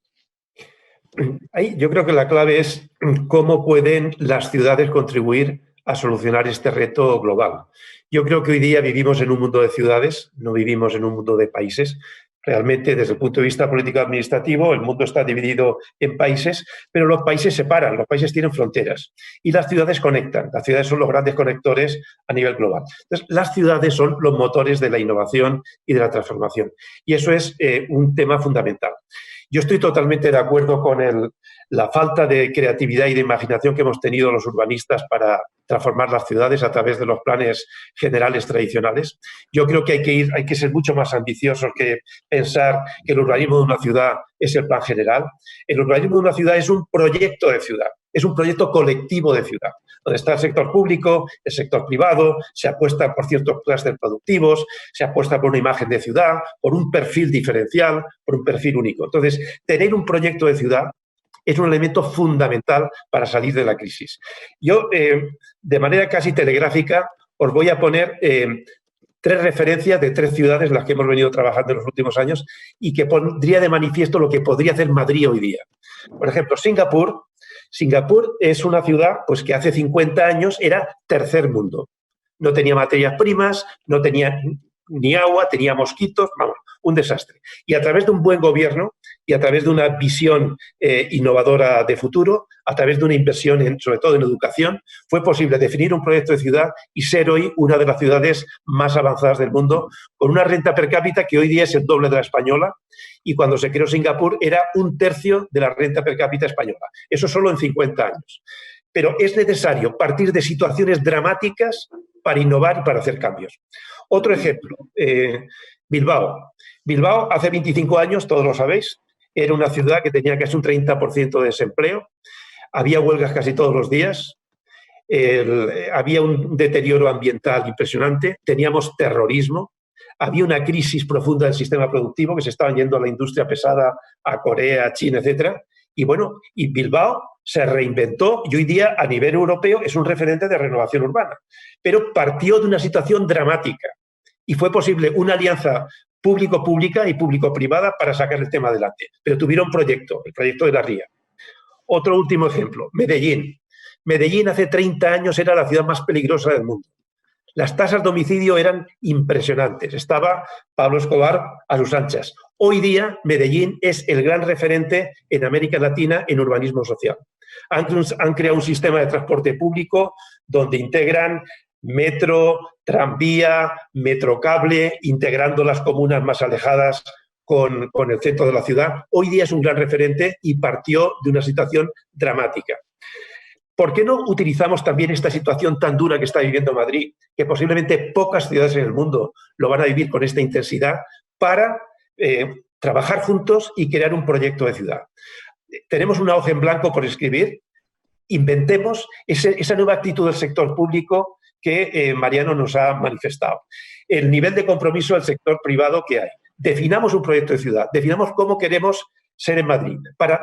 Yo creo que la clave es cómo pueden las ciudades contribuir a solucionar este reto global. Yo creo que hoy día vivimos en un mundo de ciudades, no vivimos en un mundo de países. Realmente, desde el punto de vista político-administrativo, el mundo está dividido en países, pero los países separan, los países tienen fronteras y las ciudades conectan. Las ciudades son los grandes conectores a nivel global. Entonces, las ciudades son los motores de la innovación y de la transformación. Y eso es un tema fundamental. Yo estoy totalmente de acuerdo con la falta de creatividad y de imaginación que hemos tenido los urbanistas para transformar las ciudades a través de los planes generales tradicionales. Yo creo que hay que ser mucho más ambiciosos que pensar que el urbanismo de una ciudad es el plan general. El urbanismo de una ciudad es un proyecto de ciudad, es un proyecto colectivo de ciudad, donde está el sector público, el sector privado, se apuesta por ciertos clústeres productivos, se apuesta por una imagen de ciudad, por un perfil diferencial, por un perfil único. Entonces, tener un proyecto de ciudad es un elemento fundamental para salir de la crisis. Yo, de manera casi telegráfica, os voy a poner 3 referencias de 3 ciudades en las que hemos venido trabajando en los últimos años y que pondría de manifiesto lo que podría hacer Madrid hoy día. Por ejemplo, Singapur. Singapur es una ciudad pues, que hace 50 años era tercer mundo. No tenía materias primas, no tenía ni agua, tenía mosquitos, vamos, un desastre. Y a través de un buen gobierno y a través de una visión innovadora de futuro, a través de una inversión, sobre todo en educación, fue posible definir un proyecto de ciudad y ser hoy una de las ciudades más avanzadas del mundo, con una renta per cápita que hoy día es el doble de la española, y cuando se creó Singapur era 1/3 de la renta per cápita española. Eso solo en 50 años. Pero es necesario partir de situaciones dramáticas para innovar y para hacer cambios. Otro ejemplo, Bilbao. Bilbao, hace 25 años, todos lo sabéis, era una ciudad que tenía casi un 30% de desempleo, había huelgas casi todos los días, había un deterioro ambiental impresionante, teníamos terrorismo, había una crisis profunda del sistema productivo, que se estaban yendo a la industria pesada, a Corea, a China, etc. Y bueno, y Bilbao se reinventó y hoy día a nivel europeo es un referente de renovación urbana. Pero partió de una situación dramática y fue posible una alianza público-pública y público-privada para sacar el tema adelante. Pero tuvieron proyecto, el proyecto de la Ría. Otro último ejemplo, Medellín. Medellín hace 30 años era la ciudad más peligrosa del mundo. Las tasas de homicidio eran impresionantes. Estaba Pablo Escobar a sus anchas. Hoy día, Medellín es el gran referente en América Latina en urbanismo social. Han creado un sistema de transporte público donde integran metro, tranvía, metrocable, integrando las comunas más alejadas con el centro de la ciudad. Hoy día es un gran referente y partió de una situación dramática. ¿Por qué no utilizamos también esta situación tan dura que está viviendo Madrid, que posiblemente pocas ciudades en el mundo lo van a vivir con esta intensidad, para trabajar juntos y crear un proyecto de ciudad? Tenemos una hoja en blanco por escribir, inventemos esa nueva actitud del sector público que Mariano nos ha manifestado. El nivel de compromiso del sector privado que hay. Definamos un proyecto de ciudad, definamos cómo queremos ser en Madrid.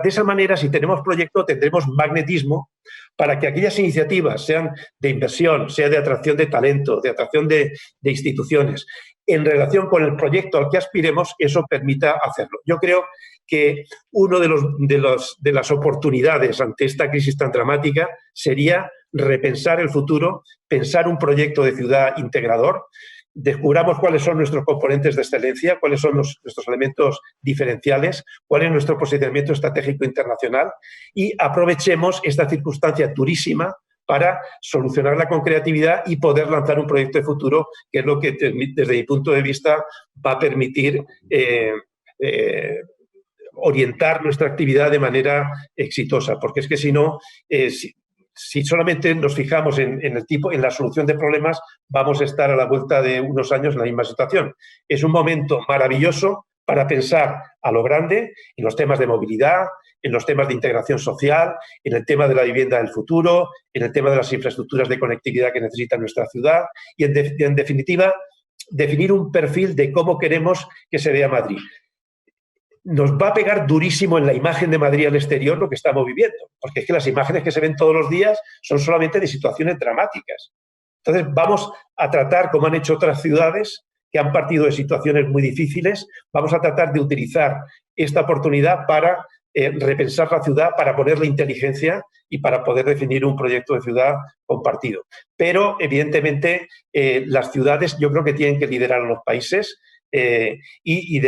De esa manera, si tenemos proyecto, tendremos magnetismo para que aquellas iniciativas, sean de inversión, sea de atracción de talento, de atracción de instituciones, en relación con el proyecto al que aspiremos, eso permita hacerlo. Yo creo que una de las oportunidades ante esta crisis tan dramática sería repensar el futuro, pensar un proyecto de ciudad integrador, descubramos cuáles son nuestros componentes de excelencia, cuáles son nuestros elementos diferenciales, cuál es nuestro posicionamiento estratégico internacional y aprovechemos esta circunstancia durísima para solucionarla con creatividad y poder lanzar un proyecto de futuro, que es lo que, desde mi punto de vista, va a permitir orientar nuestra actividad de manera exitosa. Porque es que si no, si solamente nos fijamos en la solución de problemas, vamos a estar a la vuelta de unos años en la misma situación. Es un momento maravilloso para pensar a lo grande en los temas de movilidad, en los temas de integración social, en el tema de la vivienda del futuro, en el tema de las infraestructuras de conectividad que necesita nuestra ciudad y, en definitiva, definir un perfil de cómo queremos que se vea Madrid. Nos va a pegar durísimo en la imagen de Madrid al exterior lo que estamos viviendo, porque es que las imágenes que se ven todos los días son solamente de situaciones dramáticas. Entonces vamos a tratar, como han hecho otras ciudades que han partido de situaciones muy difíciles, vamos a tratar de utilizar esta oportunidad para repensar la ciudad, para ponerle inteligencia y para poder definir un proyecto de ciudad compartido. Pero, evidentemente, las ciudades yo creo que tienen que liderar a los países, y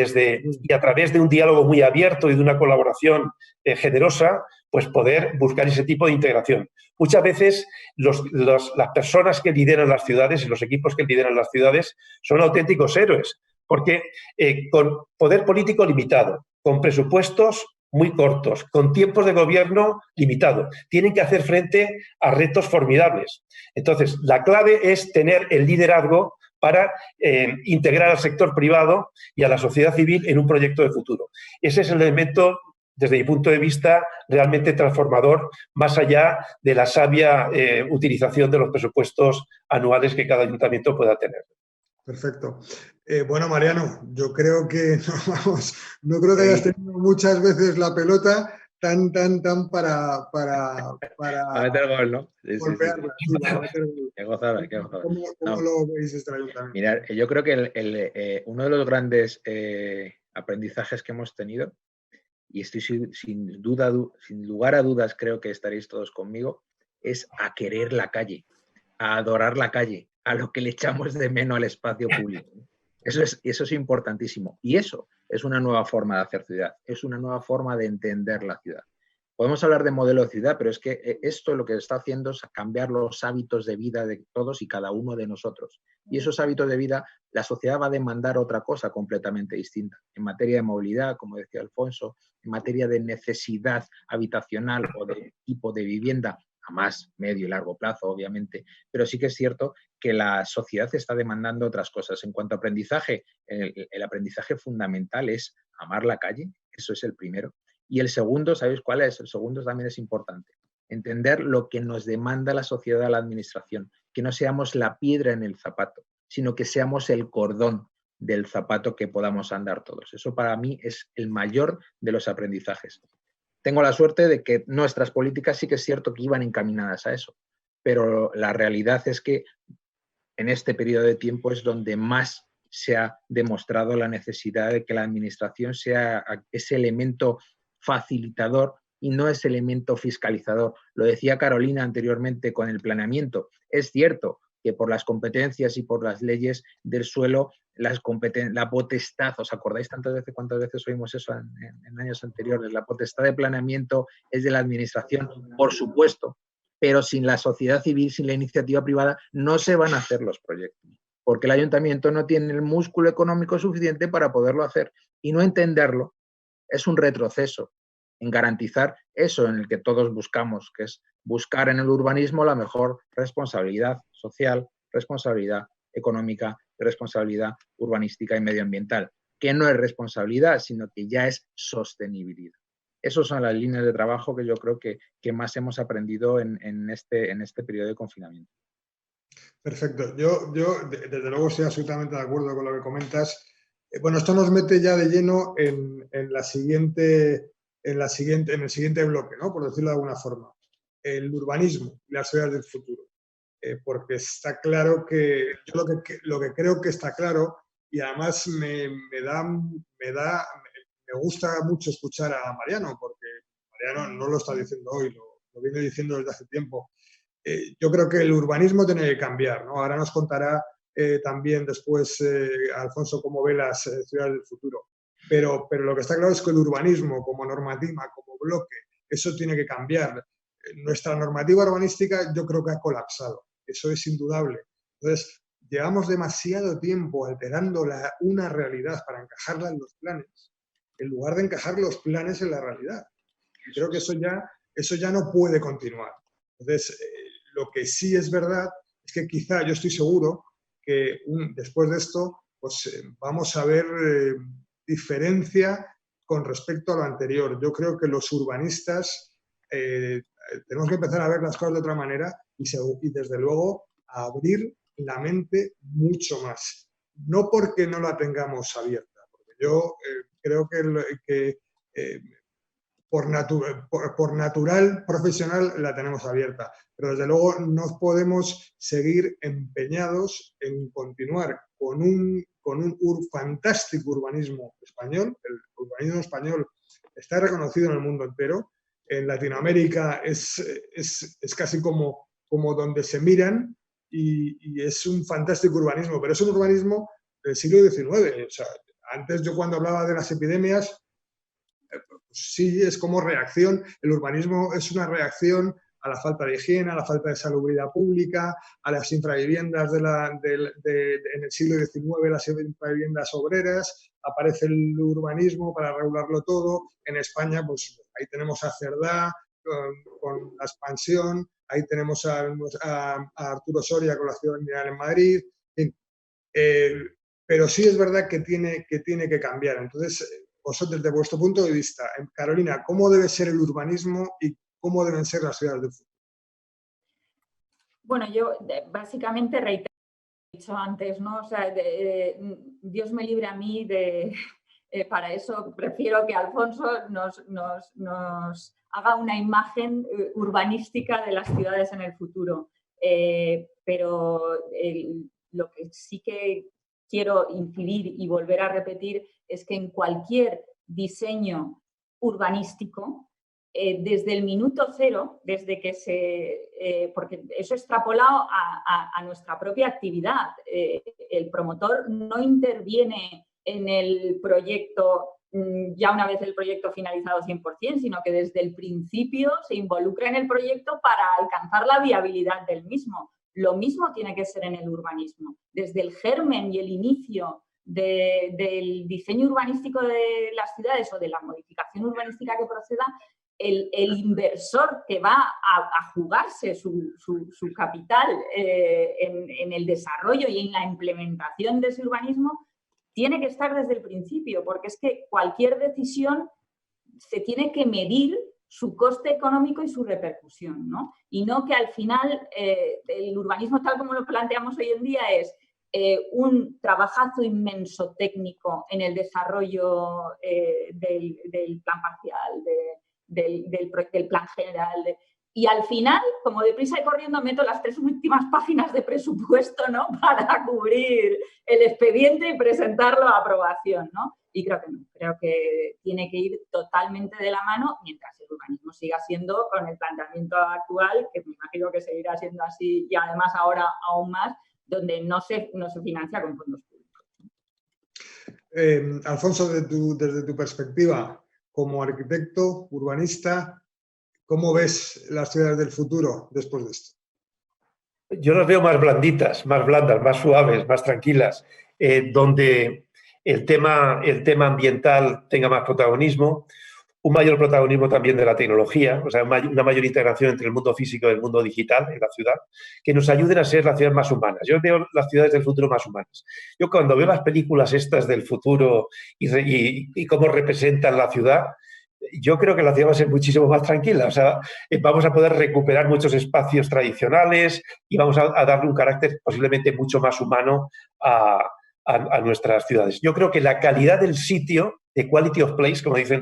a través de un diálogo muy abierto y de una colaboración generosa, pues poder buscar ese tipo de integración. Muchas veces las personas que lideran las ciudades y los equipos que lideran las ciudades son auténticos héroes, porque con poder político limitado, con presupuestos muy cortos, con tiempos de gobierno limitado, tienen que hacer frente a retos formidables. Entonces, la clave es tener el liderazgo para integrar al sector privado y a la sociedad civil en un proyecto de futuro. Ese es el elemento, desde mi punto de vista, realmente transformador, más allá de la sabia utilización de los presupuestos anuales que cada ayuntamiento pueda tener. Perfecto. Bueno, Mariano, yo creo que no creo que hayas tenido muchas veces la pelota, tan para meter gol, ¿no? Sí, golpearla. Sí, para meter gol. Qué gozada, qué gozada. ¿Cómo lo veis desde el ayuntamiento? Mirad, yo creo que uno de los grandes aprendizajes que hemos tenido, y estoy sin lugar a dudas, creo que estaréis todos conmigo, es a querer la calle, a adorar la calle, a lo que le echamos de menos al espacio público. Eso es importantísimo. Y eso es una nueva forma de hacer ciudad, es una nueva forma de entender la ciudad. Podemos hablar de modelo de ciudad, pero es que esto lo que está haciendo es cambiar los hábitos de vida de todos y cada uno de nosotros. Y esos hábitos de vida, la sociedad va a demandar otra cosa completamente distinta. En materia de movilidad, como decía Alfonso, en materia de necesidad habitacional o de tipo de vivienda, a más, medio y largo plazo, obviamente, pero sí que es cierto que la sociedad está demandando otras cosas. En cuanto a aprendizaje, el aprendizaje fundamental es amar la calle, eso es el primero. Y el segundo, ¿sabéis cuál es? El segundo también es importante. Entender lo que nos demanda la sociedad a la administración, que no seamos la piedra en el zapato, sino que seamos el cordón del zapato que podamos andar todos. Eso para mí es el mayor de los aprendizajes. Tengo la suerte de que nuestras políticas sí que es cierto que iban encaminadas a eso, pero la realidad es que en este periodo de tiempo es donde más se ha demostrado la necesidad de que la administración sea ese elemento facilitador y no ese elemento fiscalizador. Lo decía Carolina anteriormente con el planeamiento. Es cierto que por las competencias y por las leyes del suelo, la potestad, ¿os acordáis cuántas veces oímos eso en años anteriores? La potestad de planeamiento es de la administración, por supuesto, pero sin la sociedad civil, sin la iniciativa privada, no se van a hacer los proyectos, porque el ayuntamiento no tiene el músculo económico suficiente para poderlo hacer, y no entenderlo es un retroceso en garantizar eso en el que todos buscamos, que es buscar en el urbanismo la mejor responsabilidad social, responsabilidad económica, responsabilidad urbanística y medioambiental, que no es responsabilidad, sino que ya es sostenibilidad. Esas son las líneas de trabajo que yo creo que más hemos aprendido en este periodo de confinamiento. Perfecto. Yo desde luego estoy absolutamente de acuerdo con lo que comentas. Bueno, esto nos mete ya de lleno en el siguiente bloque, ¿no? Por decirlo de alguna forma. El urbanismo y las ciudades del futuro. Porque está claro que yo lo que creo que está claro, y además me gusta mucho escuchar a Mariano, porque Mariano no lo está diciendo hoy, lo viene diciendo desde hace tiempo. Yo creo que el urbanismo tiene que cambiar, ¿no? Ahora nos contará también después Alfonso cómo ve las ciudades del futuro. Pero lo que está claro es que el urbanismo como normativa, como bloque, eso tiene que cambiar. Nuestra normativa urbanística yo creo que ha colapsado, eso es indudable. Entonces, llevamos demasiado tiempo alterando una realidad para encajarla en los planes, en lugar de encajar los planes en la realidad. Y creo que eso ya no puede continuar. Entonces, lo que sí es verdad es que quizá yo estoy seguro que después de esto pues, vamos a ver diferencia con respecto a lo anterior. Yo creo que los urbanistas tenemos que empezar a ver las cosas de otra manera y desde luego a abrir la mente mucho más. No porque no la tengamos abierta, porque yo creo que por natural profesional la tenemos abierta, pero desde luego no podemos seguir empeñados en continuar con un fantástico urbanismo español. El urbanismo español está reconocido en el mundo entero. En Latinoamérica es casi como donde se miran y es un fantástico urbanismo, pero es un urbanismo del siglo XIX. O sea, antes yo cuando hablaba de las epidemias, sí, es como reacción. El urbanismo es una reacción a la falta de higiene, a la falta de salubridad pública, a las infraviviendas en el siglo XIX, las infraviviendas obreras. Aparece el urbanismo para regularlo todo. En España, pues ahí tenemos a Cerdá con la expansión, ahí tenemos a Arturo Soria con la ciudad mineral en Madrid. Pero sí es verdad que tiene que cambiar. Entonces, vosotros, desde vuestro punto de vista, Carolina, ¿cómo debe ser el urbanismo y cómo deben ser las ciudades del futuro? Bueno, yo básicamente reitero lo que he dicho antes, ¿no? O sea, Dios me libre a mí de Para eso prefiero que Alfonso nos haga una imagen urbanística de las ciudades en el futuro. Pero lo que sí que quiero incidir y volver a repetir es que en cualquier diseño urbanístico, desde el minuto cero, desde que porque eso extrapolado a nuestra propia actividad, el promotor no interviene en el proyecto ya una vez el proyecto finalizado 100%, sino que desde el principio se involucra en el proyecto para alcanzar la viabilidad del mismo. Lo mismo tiene que ser en el urbanismo. Desde el germen y el inicio del diseño urbanístico de las ciudades o de la modificación urbanística que proceda, el inversor que va a jugarse su capital en el desarrollo y en la implementación de ese urbanismo tiene que estar desde el principio, porque es que cualquier decisión se tiene que medir su coste económico y su repercusión, ¿no? Y no que al final el urbanismo tal como lo planteamos hoy en día es un trabajazo inmenso técnico en el desarrollo del plan parcial, del plan general, y al final, como deprisa y corriendo, meto las 3 últimas páginas de presupuesto, ¿no? Para cubrir el expediente y presentarlo a aprobación, ¿no? Y creo que no, creo que tiene que ir totalmente de la mano mientras el urbanismo siga siendo con el planteamiento actual, que me imagino que seguirá siendo así y además ahora aún más, donde no se financia con fondos públicos. Alfonso, desde tu perspectiva como arquitecto, urbanista, ¿cómo ves las ciudades del futuro después de esto? Yo las veo más blanditas, más blandas, más suaves, más tranquilas, donde el tema ambiental tenga más protagonismo, un mayor protagonismo también de la tecnología, o sea, una mayor integración entre el mundo físico y el mundo digital en la ciudad, que nos ayuden a ser las ciudades más humanas. Yo veo las ciudades del futuro más humanas. Yo cuando veo las películas estas del futuro y cómo representan la ciudad, yo creo que la ciudad va a ser muchísimo más tranquila. O sea, vamos a poder recuperar muchos espacios tradicionales y vamos a darle un carácter posiblemente mucho más humano a nuestras ciudades. Yo creo que la calidad del sitio, the quality of place, como dicen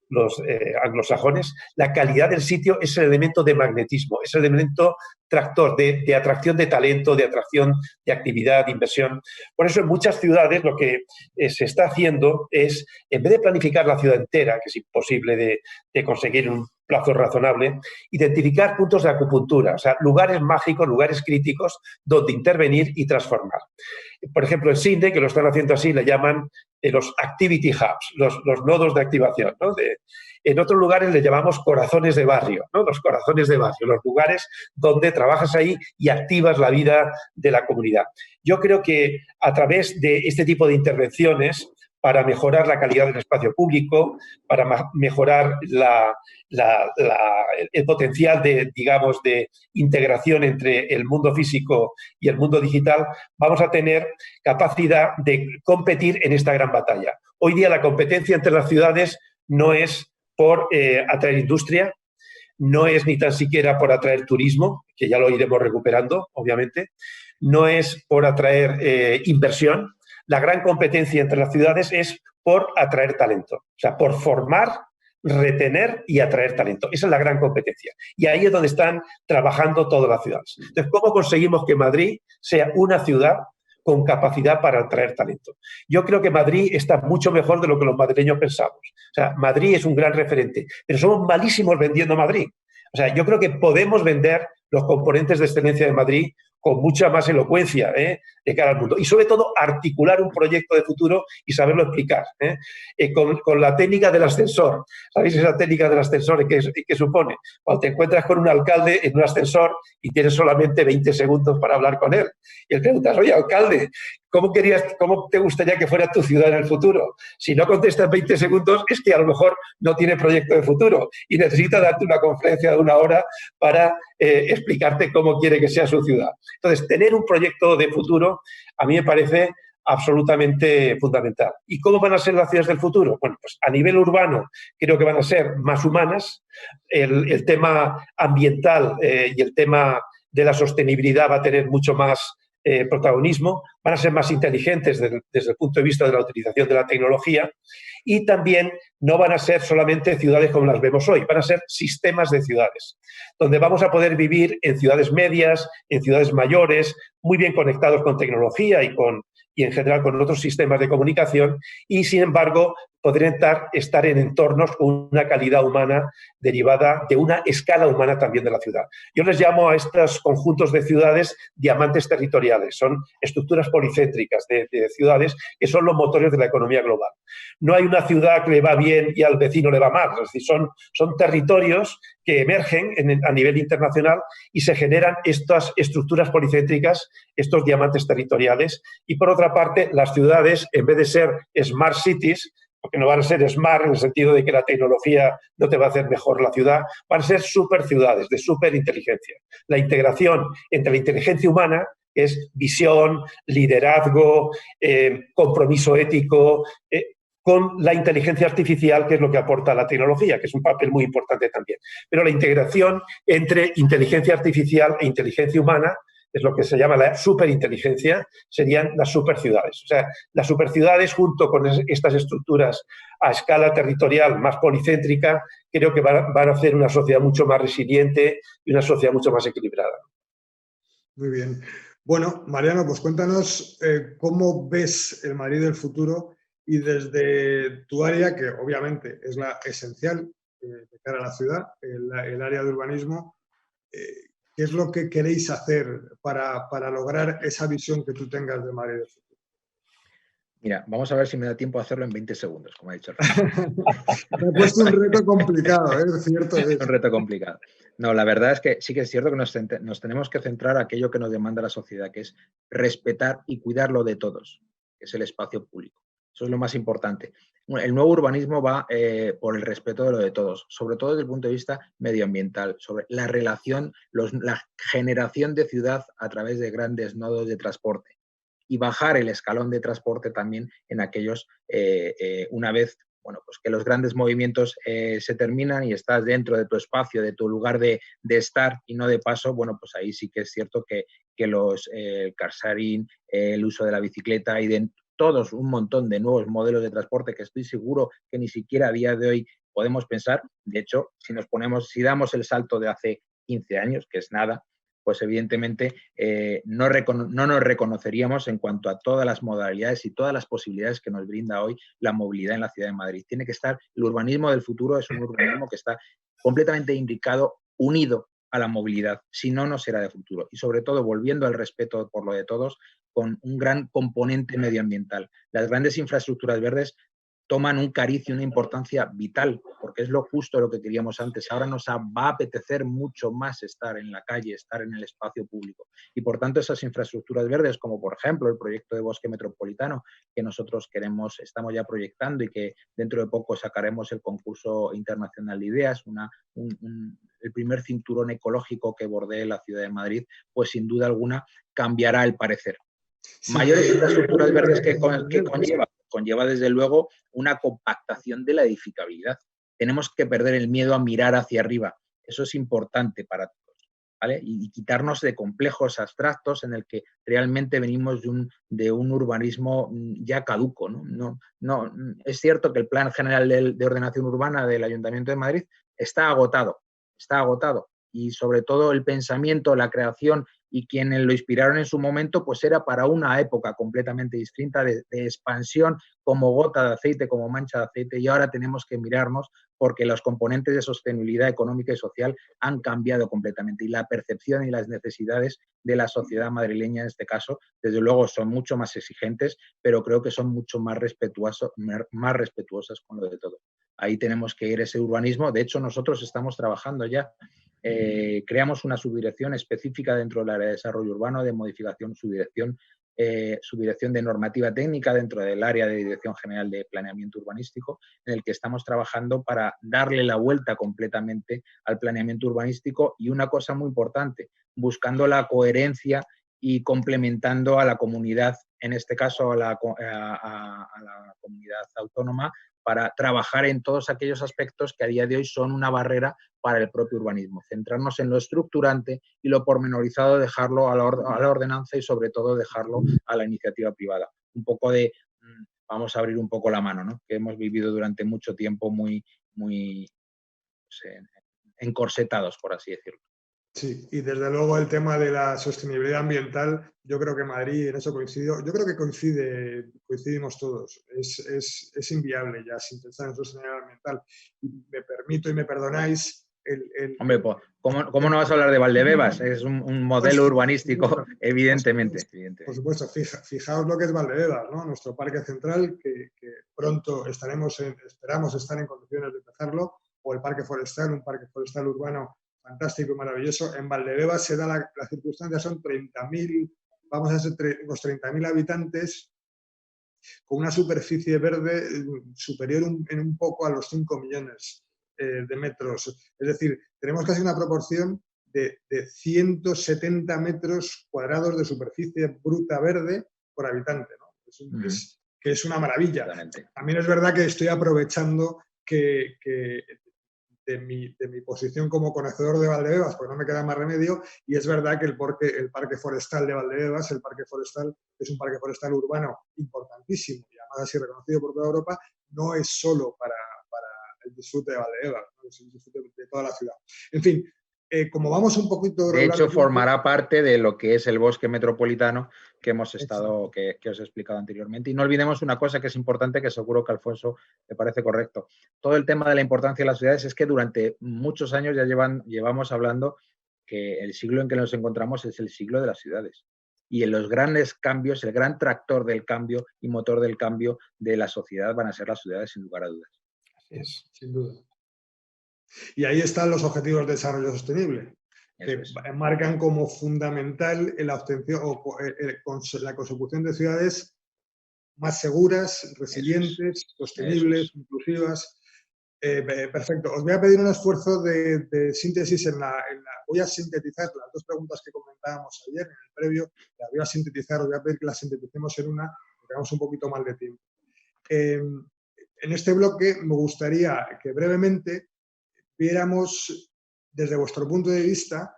los anglosajones, la calidad del sitio es el elemento de magnetismo, es el elemento tractor, de atracción de talento, de atracción de actividad, de inversión. Por eso en muchas ciudades lo que se está haciendo es, en vez de planificar la ciudad entera, que es imposible de conseguir en un plazo razonable, identificar puntos de acupuntura, o sea, lugares mágicos, lugares críticos donde intervenir y transformar. Por ejemplo, en Sydney, que lo están haciendo así, le llaman los activity hubs, los nodos de activación, ¿no? En otros lugares le llamamos corazones de barrio, ¿no? Los corazones de barrio, los lugares donde trabajas ahí y activas la vida de la comunidad. Yo creo que a través de este tipo de intervenciones, para mejorar la calidad del espacio público, para mejorar el potencial de integración entre el mundo físico y el mundo digital, vamos a tener capacidad de competir en esta gran batalla. Hoy día la competencia entre las ciudades no es por atraer industria, no es ni tan siquiera por atraer turismo, que ya lo iremos recuperando, obviamente, no es por atraer inversión. La gran competencia entre las ciudades es por atraer talento, o sea, por formar, retener y atraer talento. Esa es la gran competencia. Y ahí es donde están trabajando todas las ciudades. Entonces, ¿cómo conseguimos que Madrid sea una ciudad con capacidad para atraer talento? Yo creo que Madrid está mucho mejor de lo que los madrileños pensamos. O sea, Madrid es un gran referente, pero somos malísimos vendiendo Madrid. O sea, yo creo que podemos vender los componentes de excelencia de Madrid con mucha más elocuencia de cara al mundo. Y sobre todo articular un proyecto de futuro y saberlo explicar. Con la técnica del ascensor. ¿Sabéis esa técnica del ascensor que supone? Cuando te encuentras con un alcalde en un ascensor y tienes solamente 20 segundos para hablar con él. Y él pregunta, oye, alcalde, ¿cómo te gustaría que fuera tu ciudad en el futuro? Si no contestas 20 segundos, es que a lo mejor no tiene proyecto de futuro y necesita darte una conferencia de 1 hora para explicarte cómo quiere que sea su ciudad. Entonces, tener un proyecto de futuro a mí me parece absolutamente fundamental. ¿Y cómo van a ser las ciudades del futuro? Bueno, pues a nivel urbano creo que van a ser más humanas. El tema ambiental y el tema de la sostenibilidad va a tener mucho más protagonismo, van a ser más inteligentes desde el punto de vista de la utilización de la tecnología y también no van a ser solamente ciudades como las vemos hoy, van a ser sistemas de ciudades, donde vamos a poder vivir en ciudades medias, en ciudades mayores, muy bien conectados con tecnología y en general con otros sistemas de comunicación y, sin embargo, podrían estar en entornos con una calidad humana derivada de una escala humana también de la ciudad. Yo les llamo a estos conjuntos de ciudades diamantes territoriales. Son estructuras policéntricas de ciudades que son los motores de la economía global. No hay una ciudad que le va bien y al vecino le va mal. Es decir, son territorios que emergen a nivel internacional y se generan estas estructuras policéntricas, estos diamantes territoriales. Y, por otra parte, las ciudades, en vez de ser smart cities, porque no van a ser smart en el sentido de que la tecnología no te va a hacer mejor la ciudad, van a ser superciudades de superinteligencia. La integración entre la inteligencia humana, que es visión, liderazgo, compromiso ético, con la inteligencia artificial, que es lo que aporta la tecnología, que es un papel muy importante también. Pero la integración entre inteligencia artificial e inteligencia humana es lo que se llama la superinteligencia, serían las superciudades. O sea, las superciudades, junto con estas estructuras a escala territorial más policéntrica, creo que van a hacer una sociedad mucho más resiliente y una sociedad mucho más equilibrada. Muy bien. Bueno, Mariano, pues cuéntanos cómo ves el Madrid del futuro y desde tu área, que obviamente es la esencial de cara a la ciudad, el área de urbanismo, ¿qué es lo que queréis hacer para lograr esa visión que tú tengas de Madrid del futuro? Mira, vamos a ver si me da tiempo a hacerlo en 20 segundos, como ha dicho. Me he puesto un reto complicado, es cierto. Un reto complicado. No, la verdad es que sí que es cierto que nos tenemos que centrar en aquello que nos demanda la sociedad, que es respetar y cuidar lo de todos, que es el espacio público. Eso es lo más importante. El nuevo urbanismo va por el respeto de lo de todos, sobre todo desde el punto de vista medioambiental, sobre la relación, la generación de ciudad a través de grandes nodos de transporte y bajar el escalón de transporte también en aquellos, una vez bueno, pues que los grandes movimientos se terminan y estás dentro de tu espacio, de tu lugar de estar y no de paso, bueno, pues ahí sí que es cierto que el car sharing, el uso de la bicicleta y de todos un montón de nuevos modelos de transporte que estoy seguro que ni siquiera a día de hoy podemos pensar. De hecho, si damos el salto de hace 15 años, que es nada, pues evidentemente no nos reconoceríamos en cuanto a todas las modalidades y todas las posibilidades que nos brinda hoy la movilidad en la ciudad de Madrid. Tiene que estar, el urbanismo del futuro es un urbanismo que está completamente indicado, unido a la movilidad, si no, no será de futuro. Y sobre todo, volviendo al respeto por lo de todos, con un gran componente medioambiental. Las grandes infraestructuras verdes toman un cariz y una importancia vital, porque es lo justo lo que queríamos antes. Ahora nos va a apetecer mucho más estar en la calle, estar en el espacio público. Y por tanto, esas infraestructuras verdes, como por ejemplo el proyecto de bosque metropolitano, que nosotros estamos ya proyectando y que dentro de poco sacaremos el concurso internacional de ideas, el primer cinturón ecológico que bordee la ciudad de Madrid, pues sin duda alguna cambiará el parecer. Sí. Mayores infraestructuras verdes que conlleva desde luego una compactación de la edificabilidad. Tenemos que perder el miedo a mirar hacia arriba. Eso es importante para todos, ¿vale? Y quitarnos de complejos abstractos en el que realmente venimos de un urbanismo ya caduco, ¿no? No, es cierto que el Plan General de Ordenación Urbana del Ayuntamiento de Madrid está agotado. Y sobre todo el pensamiento, la creación y quienes lo inspiraron en su momento, pues era para una época completamente distinta de expansión, como gota de aceite, como mancha de aceite, y ahora tenemos que mirarnos porque los componentes de sostenibilidad económica y social han cambiado completamente y la percepción y las necesidades de la sociedad madrileña en este caso, desde luego son mucho más exigentes, pero creo que son mucho más respetuosas con lo de todo. Ahí tenemos que ir ese urbanismo. De hecho, nosotros estamos trabajando ya. Creamos una subdirección específica dentro del área de desarrollo urbano, de modificación, subdirección de normativa técnica dentro del área de Dirección General de Planeamiento Urbanístico, en el que estamos trabajando para darle la vuelta completamente al planeamiento urbanístico y una cosa muy importante, buscando la coherencia y complementando a la comunidad, en este caso a la comunidad autónoma, para trabajar en todos aquellos aspectos que a día de hoy son una barrera para el propio urbanismo. Centrarnos en lo estructurante y lo pormenorizado, dejarlo a la ordenanza y sobre todo dejarlo a la iniciativa privada. Un poco de, vamos a abrir un poco la mano, ¿no? Que hemos vivido durante mucho tiempo muy pues, encorsetados, por así decirlo. Sí, y desde luego el tema de la sostenibilidad ambiental, yo creo que Madrid en eso coincidió, yo creo que coincidimos todos, es inviable ya sin pensar en sostenibilidad ambiental. Y me permito y me perdonáis Hombre, pues, ¿cómo no vas a hablar de Valdebebas? Es un modelo urbanístico, evidentemente. Por supuesto, fijaos lo que es Valdebebas, ¿no? Nuestro parque central, que pronto esperamos estar en condiciones de empezarlo, o el parque forestal, un parque forestal urbano fantástico y maravilloso. En Valdebebas se da la circunstancia, son 30.000, vamos a ser los 30.000 habitantes, con una superficie verde superior en un poco a los 5 millones de metros. Es decir, tenemos casi una proporción de 170 metros cuadrados de superficie bruta verde por habitante, ¿no? Que es una maravilla. Totalmente. También es verdad que estoy aprovechando que de mi posición como conocedor de Valdebebas, porque no me queda más remedio, y es verdad que el parque forestal de Valdebebas, el parque forestal, es un parque forestal urbano importantísimo y además así reconocido por toda Europa, no es solo para el disfrute de Valdebebas, ¿no? Es el disfrute de toda la ciudad. En fin, como vamos un poquito... De hecho, formará parte de lo que es el bosque metropolitano que hemos estado, que os he explicado anteriormente. Y no olvidemos una cosa que es importante, que seguro que a Alfonso le parece correcto. Todo el tema de la importancia de las ciudades es que durante muchos años ya llevamos hablando que el siglo en que nos encontramos es el siglo de las ciudades. Y en los grandes cambios, el gran tractor del cambio y motor del cambio de la sociedad van a ser las ciudades, sin lugar a dudas. Así es, sin duda. Y ahí están los Objetivos de Desarrollo Sostenible, que marcan como fundamental la obtención o la consecución de ciudades más seguras, resilientes, sostenibles, inclusivas. Perfecto. Os voy a pedir un esfuerzo de síntesis voy a sintetizar las dos preguntas que comentábamos ayer en el previo, las voy a sintetizar, os voy a pedir que las sinteticemos en una, porque tenemos un poquito más de tiempo. En este bloque me gustaría que brevemente viéramos desde vuestro punto de vista,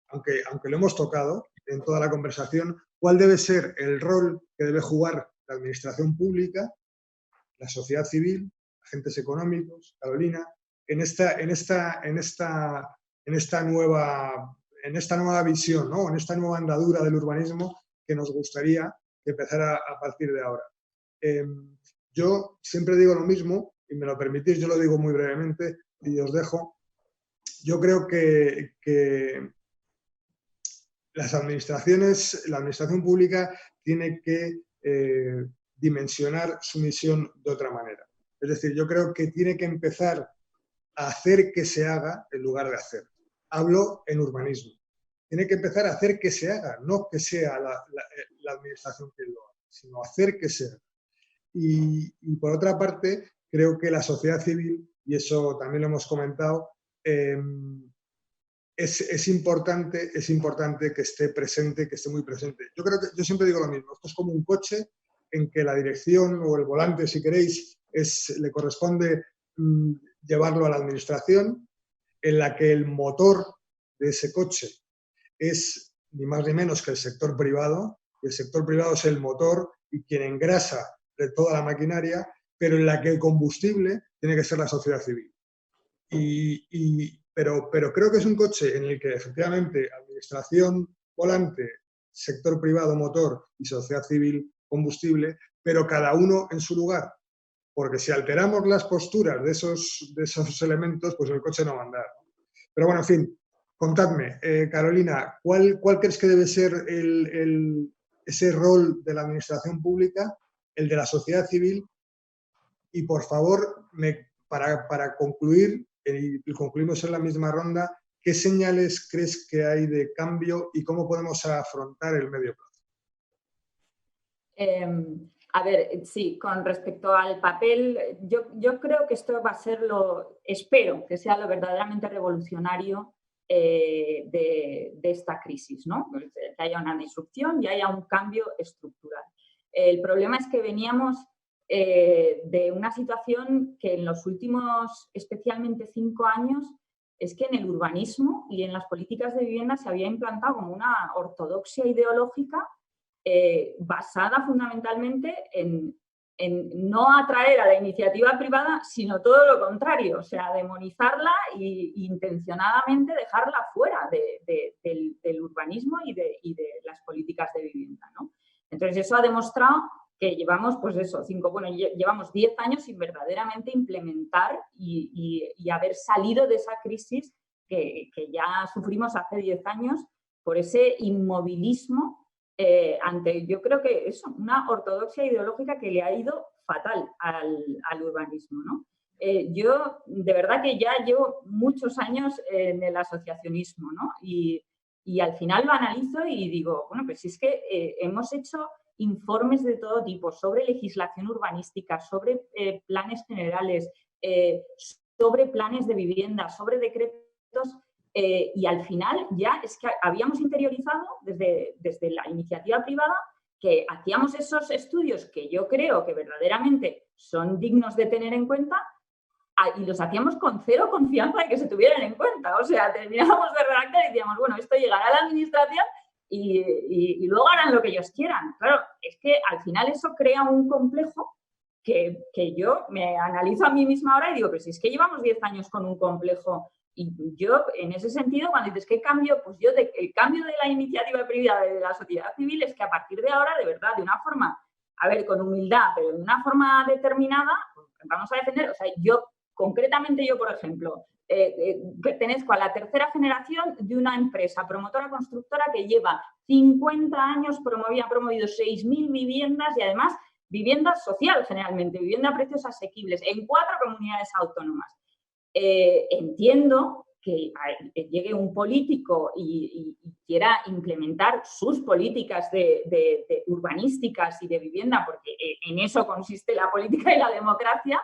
aunque lo hemos tocado en toda la conversación, cuál debe ser el rol que debe jugar la administración pública, la sociedad civil, agentes económicos, Carolina, en esta nueva visión, ¿no? En esta nueva andadura del urbanismo que nos gustaría que empezara a partir de ahora. Yo siempre digo lo mismo, y me lo permitís, yo lo digo muy brevemente y os dejo. Yo creo que la administración pública tiene que dimensionar su misión de otra manera. Es decir, yo creo que tiene que empezar a hacer que se haga en lugar de hacer. Hablo en urbanismo. Tiene que empezar a hacer que se haga, no que sea la administración quien lo haga, sino hacer que se haga. Y por otra parte, creo que la sociedad civil, y eso también lo hemos comentado, es importante que esté presente, que esté muy presente. Yo siempre digo lo mismo, esto es como un coche en que la dirección o el volante, si queréis, le corresponde llevarlo a la administración, en la que el motor de ese coche es ni más ni menos que el sector privado, y el sector privado es el motor y quien engrasa de toda la maquinaria, pero en la que el combustible tiene que ser la sociedad civil. Pero creo que es un coche en el que efectivamente administración, volante, sector privado, motor y sociedad civil, combustible, pero cada uno en su lugar. Porque si alteramos las posturas de esos elementos, pues el coche no va a andar. Pero bueno, en fin, contadme, Carolina, ¿cuál crees que debe ser ese rol de la administración pública, el de la sociedad civil? Y por favor, para concluir, y concluimos en la misma ronda, ¿qué señales crees que hay de cambio y cómo podemos afrontar el medio plazo? A ver, sí, con respecto al papel, yo creo que esto va a ser espero que sea lo verdaderamente revolucionario de esta crisis, ¿no? Que haya una disrupción y haya un cambio estructural. El problema es que veníamos de una situación que en los últimos, especialmente 5 años, es que en el urbanismo y en las políticas de vivienda se había implantado como una ortodoxia ideológica basada fundamentalmente en no atraer a la iniciativa privada, sino todo lo contrario, o sea, demonizarla e intencionadamente dejarla fuera del urbanismo y de las políticas de vivienda, ¿no? Entonces, eso ha demostrado que llevamos, pues eso, llevamos 10 años sin verdaderamente implementar y haber salido de esa crisis que ya sufrimos hace 10 años por ese inmovilismo ante, yo creo que es una ortodoxia ideológica que le ha ido fatal al urbanismo, ¿no? Yo, de verdad que ya llevo muchos años en el asociacionismo, ¿no? Y al final lo analizo y digo, bueno, pues es que hemos hecho informes de todo tipo sobre legislación urbanística, sobre planes generales, sobre planes de vivienda, sobre decretos. Y al final ya es que habíamos interiorizado desde la iniciativa privada que hacíamos esos estudios que yo creo que verdaderamente son dignos de tener en cuenta y los hacíamos con cero confianza de que se tuvieran en cuenta. O sea, terminábamos de redactar y decíamos, bueno, esto llegará a la administración y luego harán lo que ellos quieran. Claro, es que al final eso crea un complejo que yo me analizo a mí misma ahora y digo, pero si es que llevamos 10 años con un complejo. Y yo, en ese sentido, cuando dices ¿qué cambio? Pues yo, el cambio de la iniciativa privada de la sociedad civil es que a partir de ahora, de verdad, de una forma, a ver, con humildad, pero de una forma determinada, pues vamos a defender, o sea, yo, concretamente yo, por ejemplo, pertenezco a la tercera generación de una empresa promotora constructora que lleva 50 años, ha promovido 6.000 viviendas y además vivienda social generalmente, vivienda a precios asequibles en 4 comunidades autónomas. Entiendo que llegue un político y quiera implementar sus políticas de urbanísticas y de vivienda, porque en eso consiste la política y la democracia,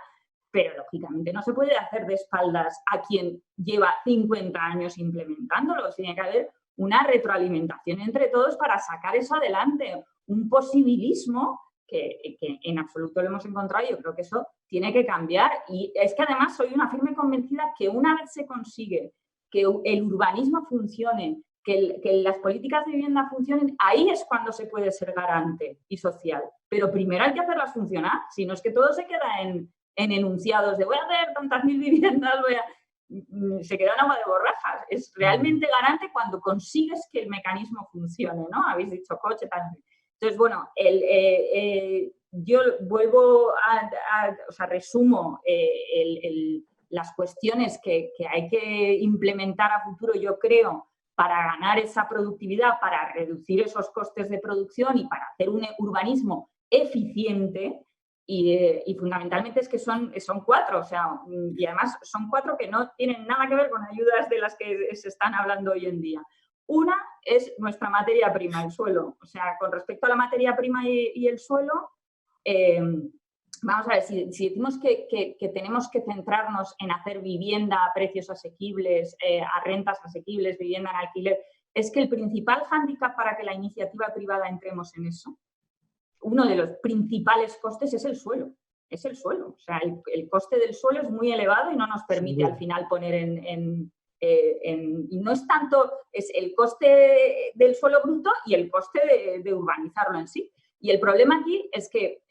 pero lógicamente no se puede hacer de espaldas a quien lleva 50 años implementándolo. Tiene que haber una retroalimentación entre todos para sacar eso adelante, un posibilismo que en absoluto lo hemos encontrado y yo creo que eso tiene que cambiar. Y es que además soy una firme convencida que una vez se consigue que el urbanismo funcione, que las políticas de vivienda funcionen, ahí es cuando se puede ser garante y social. Pero primero hay que hacerlas funcionar, si no es que todo se queda en enunciados de voy a hacer tantas mil viviendas, se queda en agua de borrajas. Es realmente garante cuando consigues que el mecanismo funcione, ¿no? Habéis dicho coche, tal. Entonces, bueno, yo vuelvo o sea, resumo las cuestiones que hay que implementar a futuro, yo creo, para ganar esa productividad, para reducir esos costes de producción y para hacer un urbanismo eficiente. Y fundamentalmente es que son 4, o sea, y además son 4 que no tienen nada que ver con ayudas de las que se están hablando hoy en día. Una es nuestra materia prima, el suelo. O sea, con respecto a la materia prima y el suelo, vamos a ver, si decimos que tenemos que centrarnos en hacer vivienda a precios asequibles, a rentas asequibles, vivienda en alquiler, es que el principal hándicap para que la iniciativa privada entremos en eso, uno de los principales costes es el suelo. Es el suelo. O sea, el coste del suelo es muy elevado y no nos permite al final poner y no es tanto, es el coste del suelo bruto y el coste de urbanizarlo en sí. Y el problema aquí es que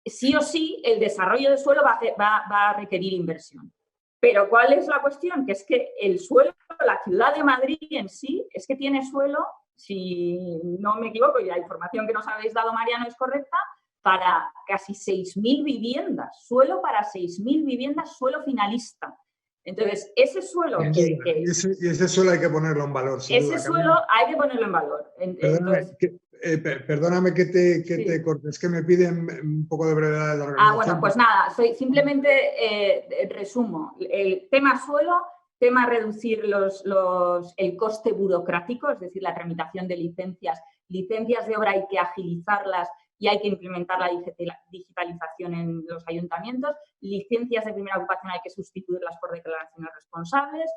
sí o sí el desarrollo de suelo va a requerir inversión. Pero ¿cuál es la cuestión? Que es que el suelo, la ciudad de Madrid en sí, es que tiene suelo, si no me equivoco y la información que nos habéis dado, Mariano, es correcta, para casi 6.000 viviendas, suelo para 6.000 viviendas, suelo finalista. Entonces, ese suelo... Y ese suelo hay que ponerlo en valor. Ese suelo hay que ponerlo en valor. Perdóname que te corte, es que me piden un poco de brevedad de la organización. Bueno, pues nada, simplemente resumo. El tema suelo, tema reducir el coste burocrático, es decir, la tramitación de licencias de obra hay que agilizarlas y hay que implementar la digitalización en los ayuntamientos. Licencias de primera ocupación hay que sustituirlas por declaraciones responsables.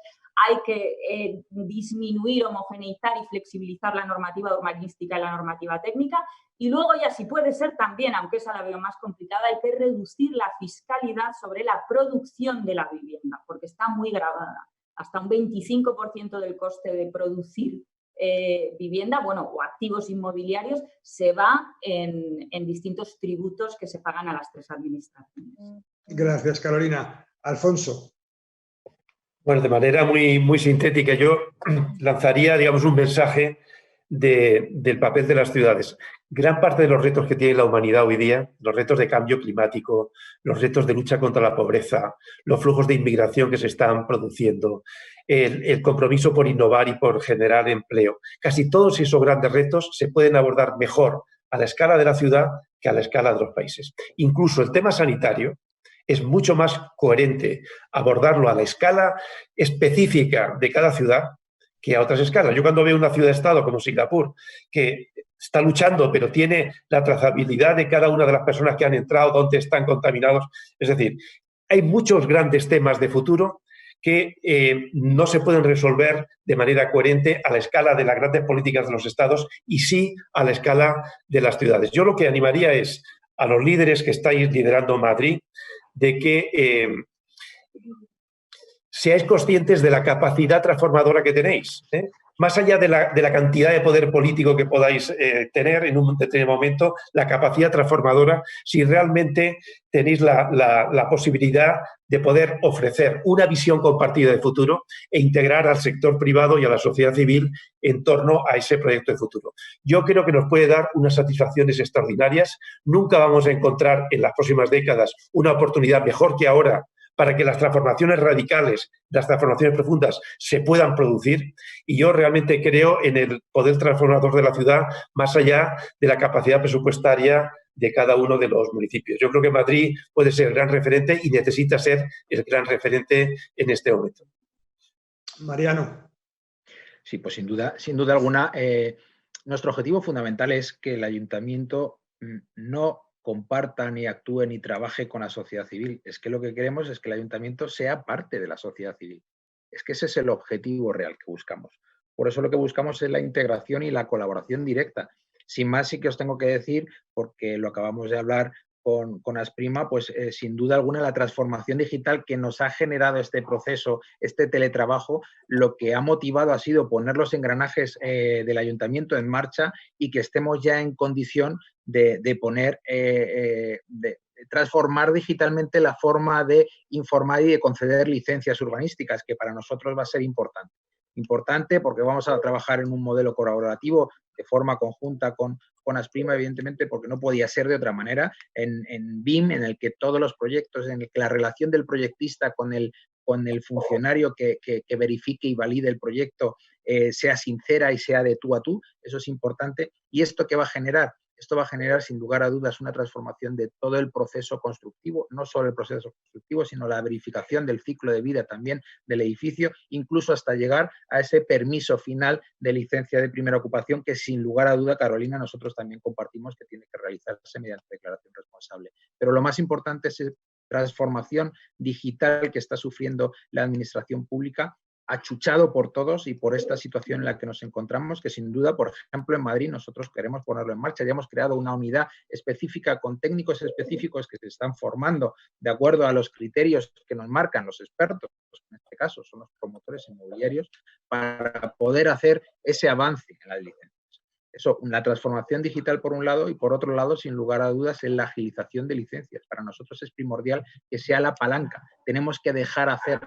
Hay que disminuir, homogeneizar y flexibilizar la normativa urbanística y la normativa técnica. Y luego ya, si puede ser también, aunque esa la veo más complicada, hay que reducir la fiscalidad sobre la producción de la vivienda, porque está muy gravada. Hasta un 25% del coste de producir vivienda, bueno, o activos inmobiliarios, se va en distintos tributos que se pagan a las 3 administraciones. Gracias, Carolina. Alfonso. Bueno, de manera muy sintética, yo lanzaría, digamos, un mensaje del papel de las ciudades. Gran parte de los retos que tiene la humanidad hoy día, los retos de cambio climático, los retos de lucha contra la pobreza, los flujos de inmigración que se están produciendo, el compromiso por innovar y por generar empleo. Casi todos esos grandes retos se pueden abordar mejor a la escala de la ciudad que a la escala de los países. Incluso el tema sanitario es mucho más coherente abordarlo a la escala específica de cada ciudad que a otras escalas. Yo cuando veo una ciudad-estado como Singapur, que está luchando, pero tiene la trazabilidad de cada una de las personas que han entrado, dónde están contaminados. Es decir, hay muchos grandes temas de futuro que no se pueden resolver de manera coherente a la escala de las grandes políticas de los estados y sí a la escala de las ciudades. Yo lo que animaría es a los líderes que estáis liderando Madrid de que seáis conscientes de la capacidad transformadora que tenéis. Más allá de la cantidad de poder político que podáis tener en un determinado momento, la capacidad transformadora, si realmente tenéis la posibilidad de poder ofrecer una visión compartida de futuro e integrar al sector privado y a la sociedad civil en torno a ese proyecto de futuro. Yo creo que nos puede dar unas satisfacciones extraordinarias. Nunca vamos a encontrar en las próximas décadas una oportunidad mejor que ahora para que las transformaciones radicales, las transformaciones profundas se puedan producir. Y yo realmente creo en el poder transformador de la ciudad más allá de la capacidad presupuestaria de cada uno de los municipios. Yo creo que Madrid puede ser el gran referente y necesita ser el gran referente en este momento. Mariano. Sí, pues sin duda alguna, nuestro objetivo fundamental es que el ayuntamiento no comparta, ni actúe, ni trabaje con la sociedad civil. Es que lo que queremos es que el ayuntamiento sea parte de la sociedad civil. Es que ese es el objetivo real que buscamos. Por eso lo que buscamos es la integración y la colaboración directa. Sin más, sí que os tengo que decir, porque lo acabamos de hablar con Asprima, pues sin duda alguna la transformación digital que nos ha generado este proceso, este teletrabajo, lo que ha motivado ha sido poner los engranajes del ayuntamiento en marcha y que estemos ya en condición de transformar digitalmente la forma de informar y de conceder licencias urbanísticas, que para nosotros va a ser importante. Importante porque vamos a trabajar en un modelo colaborativo de forma conjunta con Asprima, evidentemente, porque no podía ser de otra manera, en BIM, en el que todos los proyectos, en el que la relación del proyectista con el funcionario que verifique y valide el proyecto sea sincera y sea de tú a tú, eso es importante. ¿Y esto qué va a generar? Esto va a generar, sin lugar a dudas, una transformación de todo el proceso constructivo, no solo el proceso constructivo, sino la verificación del ciclo de vida también del edificio, incluso hasta llegar a ese permiso final de licencia de primera ocupación que, sin lugar a duda, Carolina, nosotros también compartimos que tiene que realizarse mediante declaración responsable. Pero lo más importante es esa transformación digital que está sufriendo la administración pública, achuchado por todos y por esta situación en la que nos encontramos, que sin duda, por ejemplo, en Madrid nosotros queremos ponerlo en marcha. Ya hemos creado una unidad específica con técnicos específicos que se están formando de acuerdo a los criterios que nos marcan los expertos, en este caso son los promotores inmobiliarios, para poder hacer ese avance en las licencias. Eso, la transformación digital por un lado y por otro lado, sin lugar a dudas, en la agilización de licencias. Para nosotros es primordial que sea la palanca. Tenemos que dejar hacer,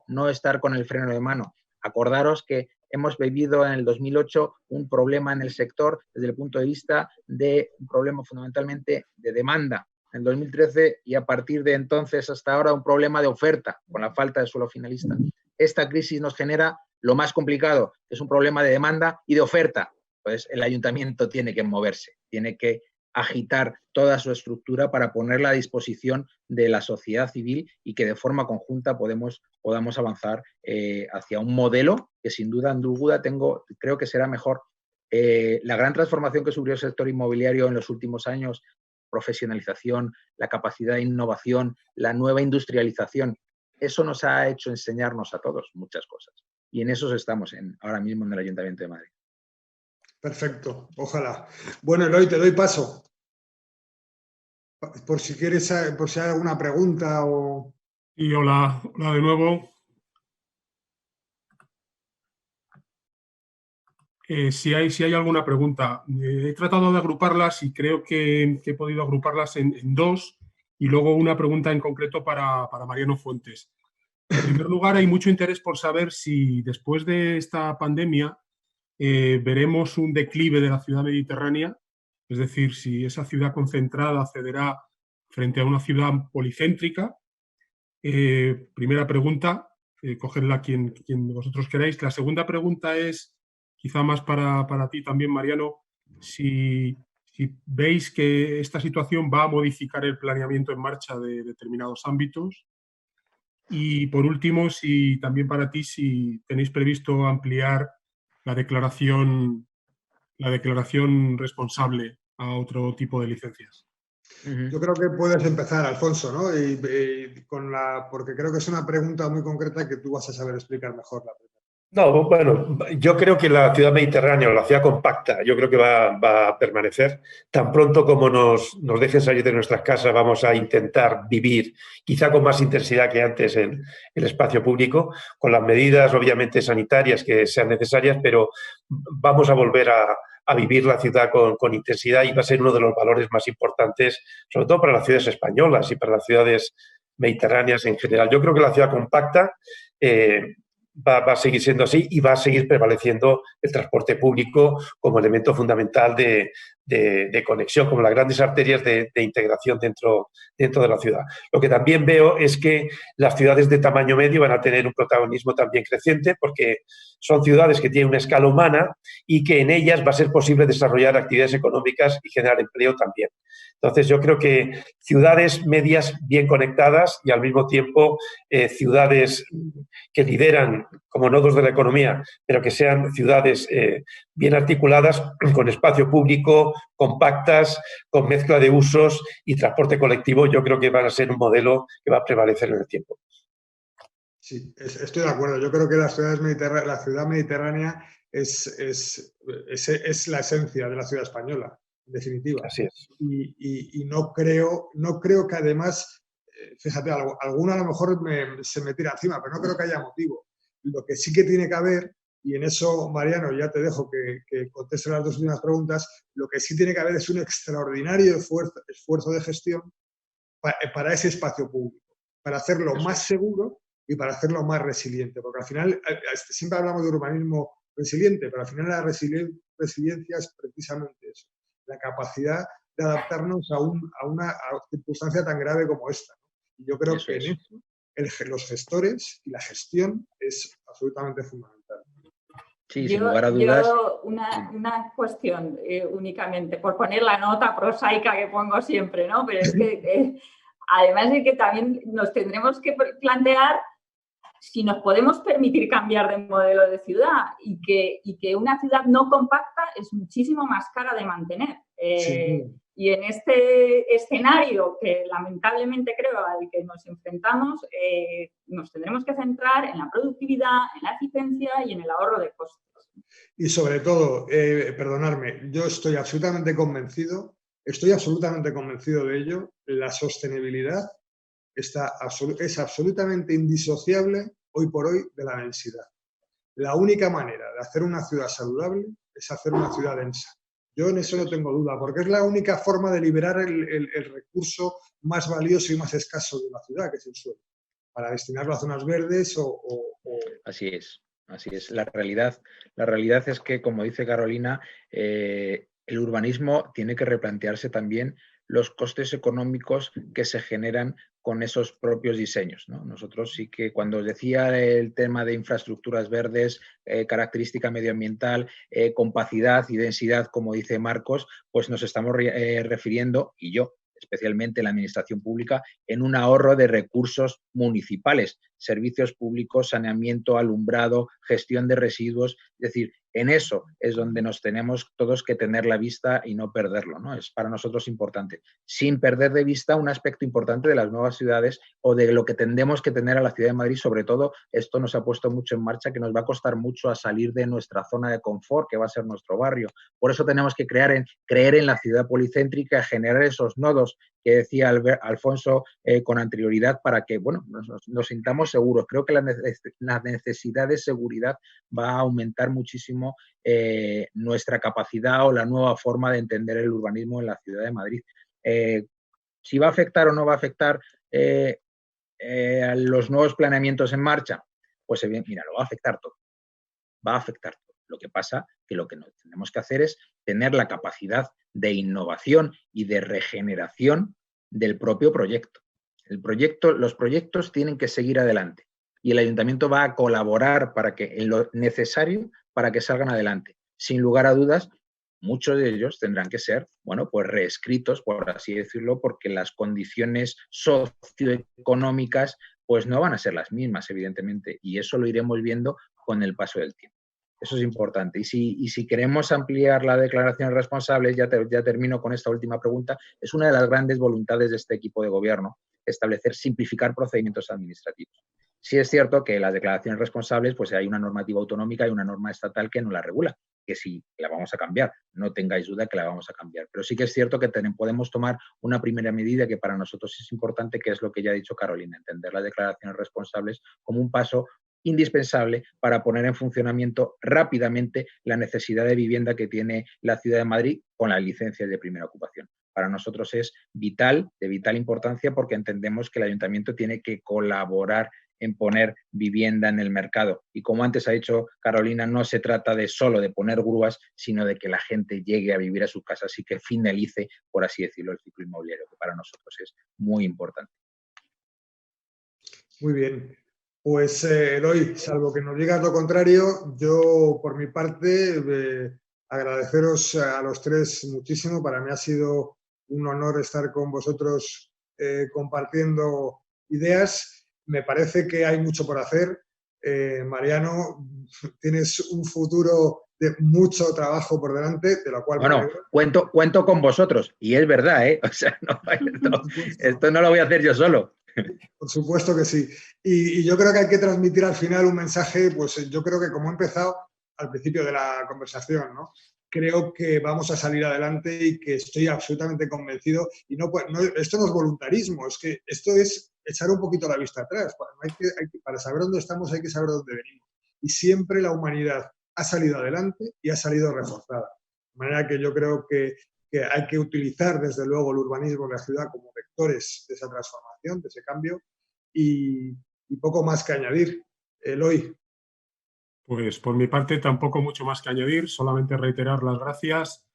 no estar con el freno de mano. Acordaros que hemos vivido en el 2008 un problema en el sector desde el punto de vista de un problema fundamentalmente de demanda. En el 2013 y a partir de entonces hasta ahora un problema de oferta con la falta de suelo finalista. Esta crisis nos genera lo más complicado, que es un problema de demanda y de oferta. Pues el ayuntamiento tiene que moverse, tiene que agitar toda su estructura para ponerla a disposición de la sociedad civil y que de forma conjunta podamos avanzar hacia un modelo que sin duda creo que será mejor. La gran transformación que sufrió el sector inmobiliario en los últimos años, profesionalización, la capacidad de innovación, la nueva industrialización, eso nos ha hecho enseñarnos a todos muchas cosas. Y en eso estamos ahora mismo en el Ayuntamiento de Madrid. Perfecto, ojalá. Bueno, Eloy, te doy paso. Por si quieres, por si hay alguna pregunta o... Y hola de nuevo. Si hay alguna pregunta, he tratado de agruparlas y creo que he podido agruparlas en dos, y luego una pregunta en concreto para Mariano Fuentes. En primer lugar, hay mucho interés por saber si después de esta pandemia veremos un declive de la ciudad mediterránea, es decir, si esa ciudad concentrada cederá frente a una ciudad policéntrica. Primera pregunta, cogedla quien vosotros queráis. La segunda pregunta es, quizá más para ti también, Mariano, si veis que esta situación va a modificar el planeamiento en marcha de determinados ámbitos. Y por último, si también para ti, si tenéis previsto ampliar la declaración responsable a otro tipo de licencias. Yo creo que puedes empezar, Alfonso, ¿no? Porque creo que es una pregunta muy concreta que tú vas a saber explicar mejor la primera. No, bueno, yo creo que la ciudad mediterránea o la ciudad compacta, yo creo que va a permanecer. Tan pronto como nos dejen salir de nuestras casas, vamos a intentar vivir, quizá con más intensidad que antes, en el espacio público, con las medidas, obviamente, sanitarias que sean necesarias, pero vamos a volver a vivir la ciudad con intensidad, y va a ser uno de los valores más importantes, sobre todo para las ciudades españolas y para las ciudades mediterráneas en general. Yo creo que la ciudad compacta va a seguir siendo así, y va a seguir prevaleciendo el transporte público como elemento fundamental de conexión, como las grandes arterias de integración dentro de la ciudad. Lo que también veo es que las ciudades de tamaño medio van a tener un protagonismo también creciente, porque son ciudades que tienen una escala humana y que en ellas va a ser posible desarrollar actividades económicas y generar empleo también. Entonces, yo creo que ciudades medias bien conectadas y al mismo tiempo ciudades que lideran como nodos de la economía, pero que sean ciudades bien articuladas, con espacio público, compactas, con mezcla de usos y transporte colectivo, yo creo que van a ser un modelo que va a prevalecer en el tiempo. Sí, estoy de acuerdo. Yo creo que la ciudad mediterránea es la esencia de la ciudad española, en definitiva. Así es. Y no creo que además, fíjate, alguno a lo mejor se me tira encima, pero no creo que haya motivo. Lo que sí que tiene que haber, y en eso, Mariano, ya te dejo que conteste las dos últimas preguntas, lo que sí tiene que haber es un extraordinario esfuerzo de gestión para ese espacio público, para hacerlo más seguro y para hacerlo más resiliente, porque al final siempre hablamos de urbanismo resiliente, pero al final la resiliencia es precisamente eso, la capacidad de adaptarnos a una circunstancia tan grave como esta. Y yo creo que en eso los gestores y la gestión es absolutamente fundamental. Sí, sin lugar a dudas. Una cuestión únicamente, por poner la nota prosaica que pongo siempre, ¿no? Pero es que además de que también nos tendremos que plantear si nos podemos permitir cambiar de modelo de ciudad, y que una ciudad no compacta es muchísimo más cara de mantener. Sí. Y en este escenario que lamentablemente creo al que nos enfrentamos, nos tendremos que centrar en la productividad, en la eficiencia y en el ahorro de costes. Y sobre todo, perdonadme, yo estoy absolutamente convencido de ello, la sostenibilidad es absolutamente indisociable hoy por hoy de la densidad. La única manera de hacer una ciudad saludable es hacer una ciudad densa. Yo en eso no tengo duda, porque es la única forma de liberar el recurso más valioso y más escaso de la ciudad, que es el suelo, para destinarlo a zonas verdes Así es. La realidad es que, como dice Carolina, el urbanismo tiene que replantearse también los costes económicos que se generan con esos propios diseños, ¿no? Nosotros sí que, cuando os decía el tema de infraestructuras verdes, característica medioambiental, compacidad y densidad, como dice Marcos, pues nos estamos refiriendo, y yo especialmente la administración pública, en un ahorro de recursos municipales. servicios públicos, saneamiento, alumbrado, gestión de residuos. Es decir, en eso es donde nos tenemos todos que tener la vista y no perderlo, ¿no? Es para nosotros importante. Sin perder de vista un aspecto importante de las nuevas ciudades o de lo que tendemos que tener a la Ciudad de Madrid. Sobre todo, esto nos ha puesto mucho en marcha, que nos va a costar mucho a salir de nuestra zona de confort, que va a ser nuestro barrio. Por eso tenemos que creer en la ciudad policéntrica, generar esos nodos que decía Alfonso con anterioridad, para que, bueno, nos sintamos seguros. Creo que la necesidad de seguridad va a aumentar muchísimo nuestra capacidad o la nueva forma de entender el urbanismo en la Ciudad de Madrid. Si va a afectar o no va a afectar a los nuevos planeamientos en marcha, pues mira, lo va a afectar todo. Va a afectar todo. Lo que pasa que lo que tenemos que hacer es tener la capacidad de innovación y de regeneración del propio proyecto. Los proyectos tienen que seguir adelante y el ayuntamiento va a colaborar en lo necesario para que salgan adelante. Sin lugar a dudas, muchos de ellos tendrán que ser, bueno, pues reescritos, por así decirlo, porque las condiciones socioeconómicas pues no van a ser las mismas, evidentemente, y eso lo iremos viendo con el paso del tiempo. Eso es importante. Y si queremos ampliar la declaración de responsables, ya termino con esta última pregunta, es una de las grandes voluntades de este equipo de gobierno, simplificar procedimientos administrativos. Sí es cierto que las declaraciones responsables, pues hay una normativa autonómica y una norma estatal que no la regula, que sí, la vamos a cambiar, no tengáis duda que la vamos a cambiar. Pero sí que es cierto que podemos tomar una primera medida que para nosotros es importante, que es lo que ya ha dicho Carolina, entender las declaraciones responsables como un paso indispensable para poner en funcionamiento rápidamente la necesidad de vivienda que tiene la Ciudad de Madrid con las licencias de primera ocupación. Para nosotros es de vital importancia, porque entendemos que el ayuntamiento tiene que colaborar en poner vivienda en el mercado. Y como antes ha dicho Carolina, no se trata solo de poner grúas, sino de que la gente llegue a vivir a sus casas y que finalice, por así decirlo, el ciclo inmobiliario, que para nosotros es muy importante. Muy bien. Pues, Eloy, salvo que nos digas lo contrario, yo, por mi parte, agradeceros a los tres muchísimo. Para mí ha sido un honor estar con vosotros compartiendo ideas. Me parece que hay mucho por hacer. Mariano, tienes un futuro de mucho trabajo por delante, de lo cual... Bueno, cuento con vosotros, y es verdad, ¿eh? O sea, esto no lo voy a hacer yo solo. Por supuesto que sí. Y yo creo que hay que transmitir al final un mensaje, pues yo creo que como he empezado al principio de la conversación, ¿no? Creo que vamos a salir adelante y que estoy absolutamente convencido. Y esto no es voluntarismo, es que esto es echar un poquito la vista atrás. Para saber dónde estamos hay que saber dónde venimos. Y siempre la humanidad ha salido adelante y ha salido reforzada. De manera que yo creo que hay que utilizar desde luego el urbanismo de la ciudad como vectores de esa transformación, de ese cambio, y poco más que añadir. Eloy. Pues por mi parte tampoco mucho más que añadir, solamente reiterar las gracias,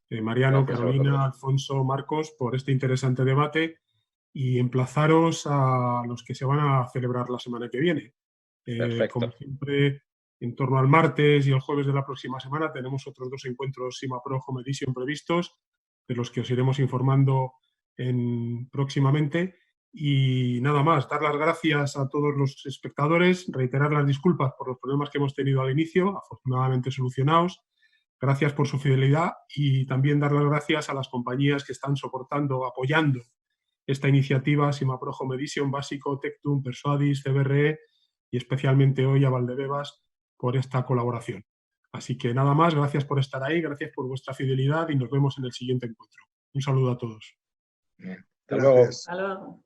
Mariano, Carolina, Alfonso, Marcos, por este interesante debate y emplazaros a los que se van a celebrar la semana que viene. Como siempre, en torno al martes y el jueves de la próxima semana tenemos otros 2 encuentros SIMAPRO Home Edition previstos, de los que os iremos informando próximamente. Y nada más, dar las gracias a todos los espectadores, reiterar las disculpas por los problemas que hemos tenido al inicio, afortunadamente solucionados. Gracias por su fidelidad y también dar las gracias a las compañías que están soportando, apoyando esta iniciativa, SIMAPRO Home Edition, Básico, Tectum, Persuadis, CBRE y especialmente hoy a Valdebebas por esta colaboración. Así que nada más, gracias por estar ahí, gracias por vuestra fidelidad y nos vemos en el siguiente encuentro. Un saludo a todos. Hasta luego. Hasta luego.